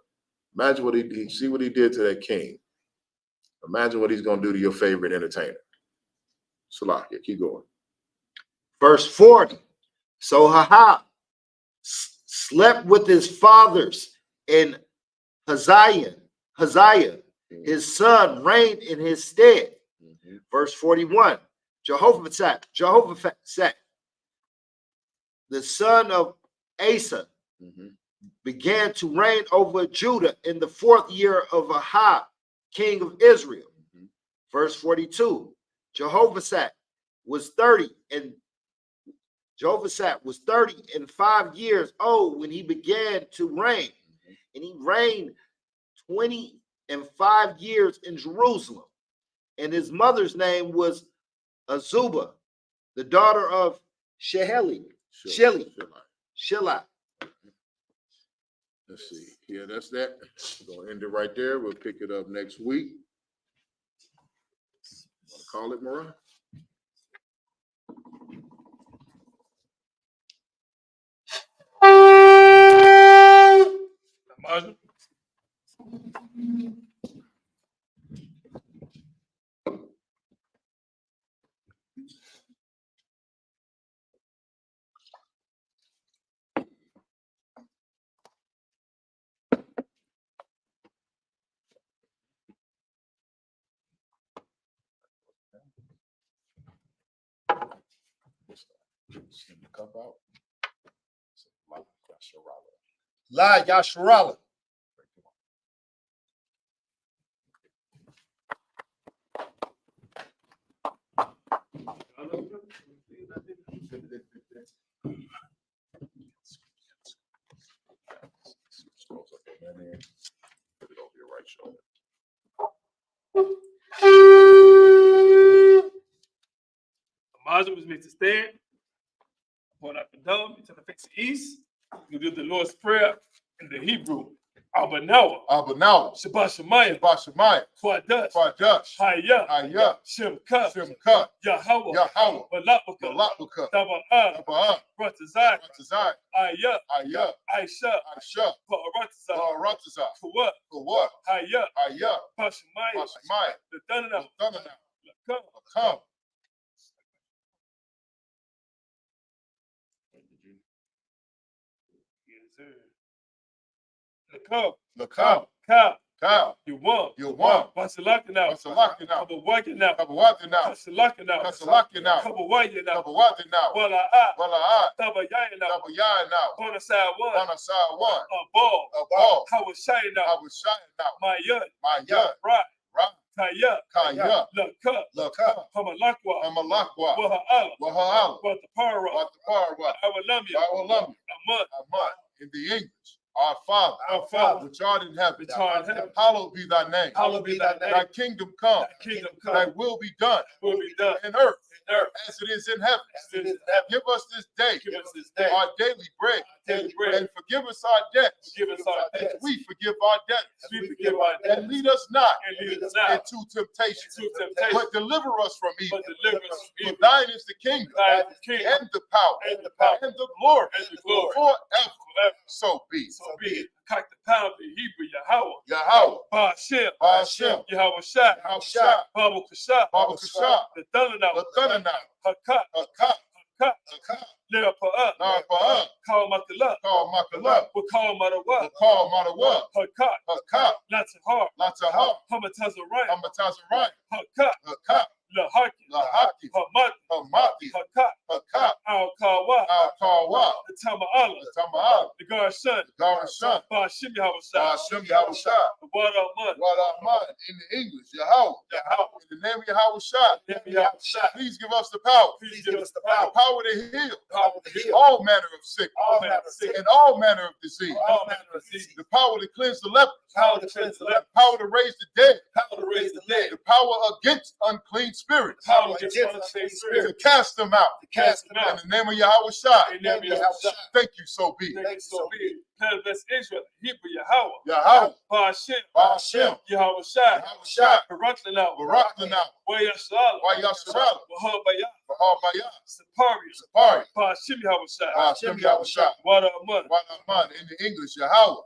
Imagine what he see what he did to that king. Imagine what he's going to do to your favorite entertainer. Salakia, keep going. Verse 40. So slept with his fathers, and Hazael, his son, reigned in his stead. Verse 41. Jehoshaphat, the son of Asa, began to reign over Judah in the 4th year of Ahab, king of Israel. Verse 42. Jehoshaphat was 30 and 5 years old when he began to reign, and he reigned 25 years in Jerusalem. And his mother's name was Azubah, the daughter of Shilai. Let's see. Yeah, that's that. We're going to end it right there. We'll pick it up next week. Want to call it, Mariah? Send the cup out. La Yasharala. Put it over your right shoulder. Elijah was made to stand, point out the dome to the face east. You do the Lord's Prayer in the Hebrew. Abanawa, Shabbat Shemayim, Kwadash, Hayah, Shemka, Yahweh, Balabaka, Taba'ah, Ratazai, Ayah, Aisha, Baratazai, Kawat, Hayah, Pashamayim, the Dunana, come. Lakab, Cow, you won. Basalaka now. Kabawaki now. Kasalaka now. Kabawaya now. Wala Tabaya now. Bonasai one. A ball. Hawashai now. My yud. Right. Kaya. Lakab. Hamalakwa. Waha'ala. Watapara. Awalamia. Amad. In the English. Our Father, which art in heaven, hallowed be thy name. Thy kingdom come. Thy will be done. In earth as it is in heaven. Give us this day our daily bread. And forgive us our debts. We forgive our debtors. And lead us not into temptation. But deliver us from evil. For thine is the kingdom and the power and the glory forever. So be it. Cock the pound, the Hebrew, Yahweh. Ba'ashem, Ba'ashem, Yahweh Shai, Yahushua, Babu Kasha, Baba Kasha, the Thundernaut, the Thundernaut, Hakat, Hakat, Hakat, Hakat, Lera Pa'ah, Narpa'ah, Call Makallah, call Makallah, we'll call Madawa, call Madawa, Hakat, Hakat, Latahar, Latahar, Hamatazarayim, Hamatazarayim, Hakat, Hakat, Lahaki, Lahaki, Hamati, Hamati, Hakat, Hakat, Al-Kawa, Al-Kawa, the Tama'ala, the Tama'al, the Garshun, the Garshun, Ba'ashem Yahweh Shai, Ba'ashem Yahushua, the Wad Al-Man, Wad in the English, Yahweh, Yahweh, in the name of Yahushua, Yahweh Shai, please give us the power, please give us the the power, power to heal power to heal, all manner of sickness, all manner of sickness, and all manner of disease, all manner of disease, the power to cleanse the leper, power to cleanse the leper, power to raise the dead, power to raise the dead, the power against unclean spirits, power against unclean to spirits, cast them out, to cast them out. in the name of Yahushua. In the name of Yahushua. Thank you, so be it. Thank you, so be it. Bless Israel, Hebrew Yahweh, Yahweh, Ba'ashem, Ba'ashem, Yahweh Shai, Yahushua, Baraklanah, Baraklanah, Wayashallah, Wayasharala, Wahabayah, Bahabaya, Sapari, Sapari, Ba'ashem Yahweh Shai, Ba'ashem Yahushua, Wad Al-Man, Wadaman, in the English, Yahweh,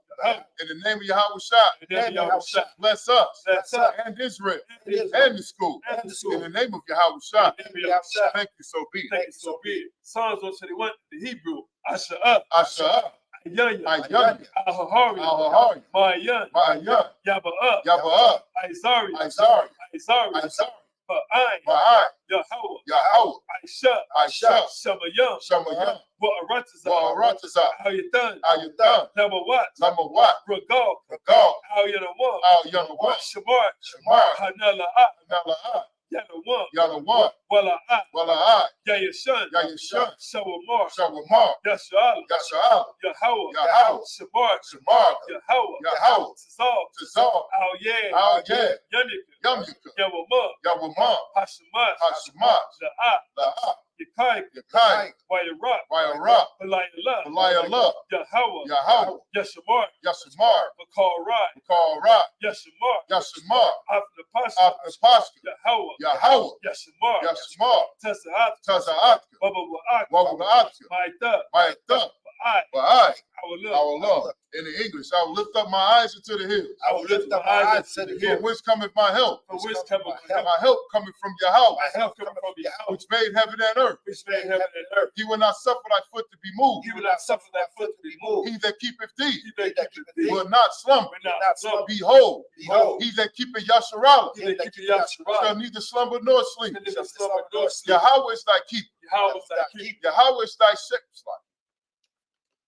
in the name of Yahushua, in the name of Yahushua, bless us, bless us, and Israel, and Israel, and the school, and the school, in the name of Yahushua. in the name of Yahushua. Thank you, so be Thank it. you, so be it. Psalms 121, the Hebrew, Asherah, Asherah, Ayanya, Ayanya, Al-Hahari, Al-Hahari, Ma'ayan, Ma'ayan, Yaba'ah, Yaba'ah, Izari, Izari, Izari, Izari, Ba'ai, Ba'ai, Yahweh, Yahweh, Aisha, Aisha, Shamayam, Shamayam, Wa'arataza, Wa'arataza, Al-Yatan, Al-Yatan, Lamawat, Lamawat, Ragal, Ragal, Al-Yanawam, Al-Yanawam, Shamar, Shamar, Hanala'at, Nala'at, Yanawam, Yanawam, Wala'at, Wala'at, Yayashan, Yayashan, Shawamar, Shawamar, Yasha'al, Yasha'al, Yahweh, Yahweh, Shamar, Shamar, Yahweh, Yahweh, Tazal, Tazal, Al-Yeh, Al-Yeh, Yanika, Yamika, Yawamah, Yawamah, Hashemash, Hashemash, La'at, La'at, Yakai, Yakai, Wayarab, Wayarab, Balayallah, Balayallah, Yahweh, Yahweh, Yashamar, Yashamar, Makarai, Makarai, Yashamar, Yashamar, Afnapashka, Afnapashka, Yahweh, Yahweh, Yashamar, Yashamar, Tasa'at, Taza'atka, Baba Wa'ak, Wawa'atka, Ma'ita, Ma'ita, Ba'ai, Ba'ai, our love. our Lord. In the English, I will lift up my eyes into the hills. I will lift up my eyes to the From hills. whence cometh my help? From whence cometh my help? My help coming from Yahweh, My help coming from Yahweh, which made heaven and earth. which made heaven and earth. He will not suffer thy foot to be moved. He will not suffer thy foot to be moved. He that keepeth thee He that keepeth thee will not slumber. will not slumber. Behold, Behold, he that keepeth Yasharala he that keepeth Yahshua shall neither slumber nor sleep. shall slumber nor sleep. Yahweh is thy keeper. Yahweh is thy keeper. Yahweh is thy shepherd.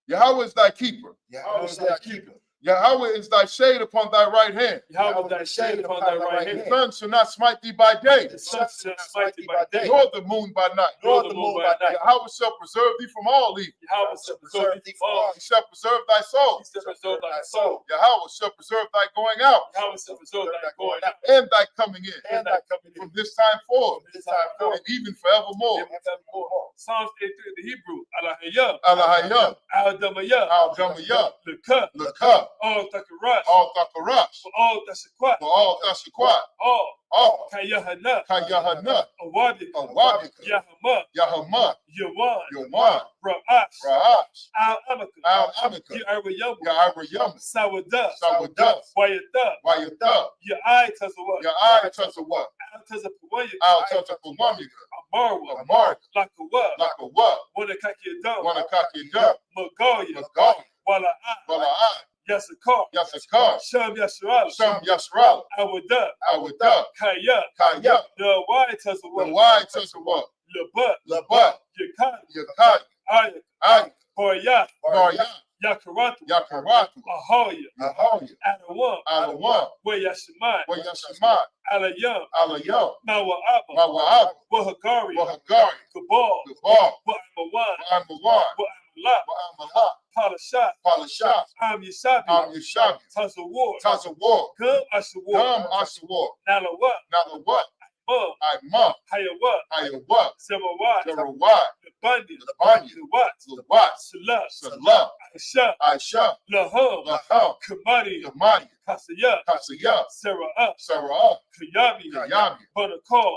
Yahweh is thy keeper. Yahweh is thy keeper. Yahweh is thy shade upon thy right hand. Yahweh is thy shade upon thy right The hand. sun shall not smite thee by day, The sun shall not smite thee by day, nor the moon by night. nor the moon by night. Yahweh shall preserve thee from all evil. Yahweh shall preserve thee from all. He shall preserve thy soul. He shall preserve thy soul. Yahweh shall preserve thy going out Yahweh shall preserve thy going out and thy coming in and thy coming in from this time forth from this time forth and even forevermore. and forevermore. Psalms 83 in the Hebrew, Alahayah, Alahayah, Al-Damayah, Al-Damayah, Lekah, Lekah, all Takarash, all Thakarash, for all Tashakwat, for all Tashakwat, all Kayahana, Kayahana, Awabika, Awabika, Yahama, Yahama, Yawan, Yawan, Ra'ash, Ra'ash, Al-Amaka, Al-Amika, Ya'arayama, Ya'arayama, Sawadah, Sawadah, Wayatah, Wayatah, Ya'ai Tazawat, Ya'ai Tazawat, Al-Tazapawaya, Al-Tazapawamika, Amarwa, Amarka, Lakawa, Lakawa, Wanakakiyadam, Wanakakiyadam, Magaya, Magaya, Wala'ai, Wala'ai, Yasakar, Yasakar, Sham Yasharal, Sham Yasral, Awadah, Awadah, Kaya, Kaya, Yawai the Tazawat, wide Tazawat, Labat, Labat, Yakani, Yakai, Ayak, Ay, Hoya, Garya, Yakaratu, Yakaratu, Ahoya, Ahoya, Adawam, Alawam, Wayashimai, Wayashimai, Alayam, Alayam, Mawa'aba, Mawa'ab, Wahagari, Wahagari, Kabal, Gabal, Wa'amawan, Wa'amawan, Wa'amala, Wa'amala, Palashat, Palashat, Am Yishabi, Yishabi, Tazawar, Tazawar, Gum Ashawar, Gum Ashawar, Nalawa, Nalawat, Imam, Hayawat, Zerawat, Lewat, Salah, Aisha, Laham, Kamadi, Kasaya, Sarah, Kayabi, Banakal,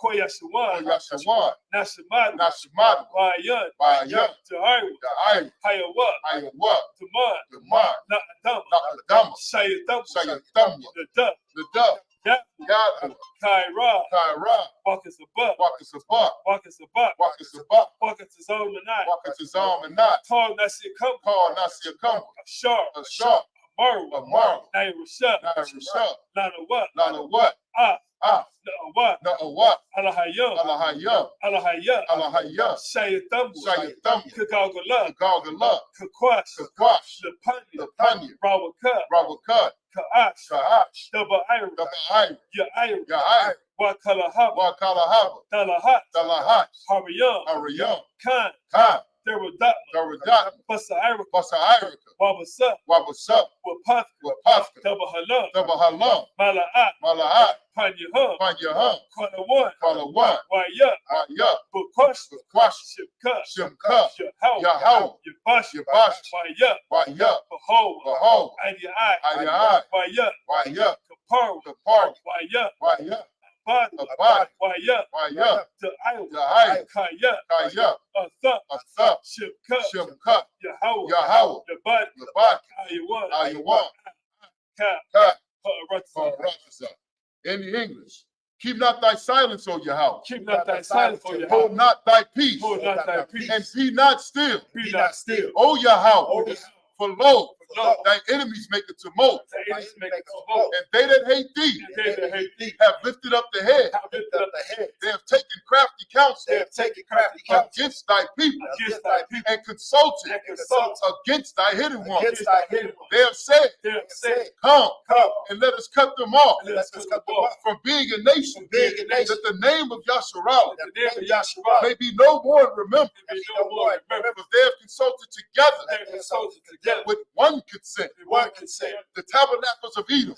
Koyashawan, Nashamadu, Bayan, Da'ir, Hayawat, Daman, Na'adama, Shayatamwa, the dove, Yahweh, Kaira, Wakas Abba, Wakas Azam and Not, Tall Nasir Kumba, Ashar, Amaru, Nair Rashab, Lana what? Na'awat, Alahayam, Shayatamwa, Kagalgala, Kakwash, Lepanya, Rawaka, Ka'ash, Daba'ir, Ya'ir, Wakalahaba, Dalahat, Hariyam, Khan, Daradat, Basa'irika, Wabasa, Wapafka, Dabahalam, Mala'at, Panyahum, Kalawan, Wayat, Bukwash, Shimka, Yahau, Yabash, Wayat, Behold, Ayai, Wayat, Kapar, Wayat, Abad, Wayat, Da'ir, Kaya, Atha, Shimka, Yahau, Labad, Ayawan, in the English, keep not thy silence, O Yahweh. Keep not thy silence, O Yahweh. Hold not thy peace. Hold not thy peace. And be not still. Be not still. O Yahweh. For lo, thy enemies make a tumult. And they that hate thee have lifted up the head. They have taken crafty counsel against thy people and consulted against thy hidden ones. They have said, come and let us cut them off from being a nation, that the name of Yasharallah may be no more remembered. For they have consulted together with one consent, the tabernacles of Edom,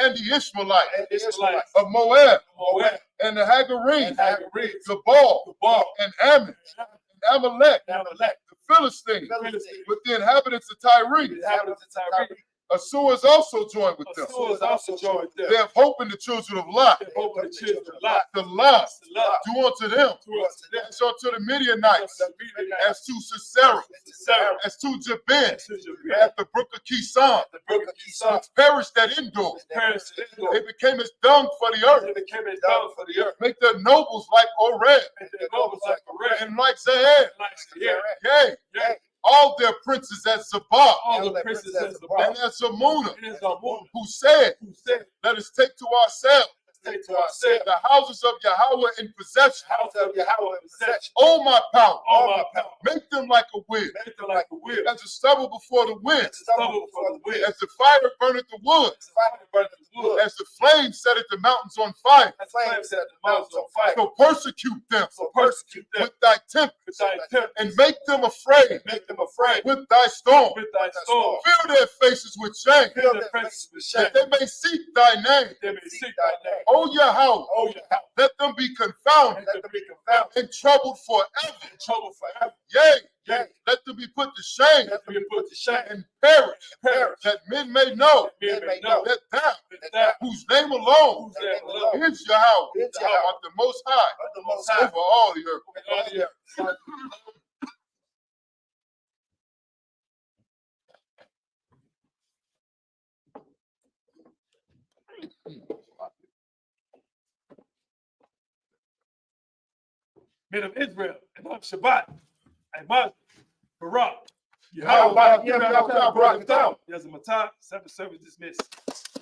and the Ishmaelites, of Moab, and the Hagarene, Gabal, and Ammon, and Amalek, the Philistines, with the inhabitants of Tyre. Assur is also joined with them. They have hope in the children of Lot. The Lot do unto them as unto the Midianites, as to Sisera, as to Jabin, at the brook of Kison, which perished at Endor. They became as dung for the earth. Make their nobles like Oreb, and like Zahed. Yea. All their princes at Zabah, and at Zamunah, who said, let us take to ourselves the houses of Yahweh in possession. Oh my power, make them like a wheel, as a stubble before the wind, as the fire burneth the wood, as the flame setteth the mountains on fire. So persecute them with thy temper, and make them afraid with thy storm. Fill their faces with shame, that they may seek thy name. O Yahweh, let them be confounded and troubled forever. Yea, let them be put to shame and perish, that men may know that thou, whose name alone is Yahweh, art the Most High over all the earth. Men of Israel, Imam Shabbat, Imam Barak, Yahweh, Yazamata, Sabbath service dismissed.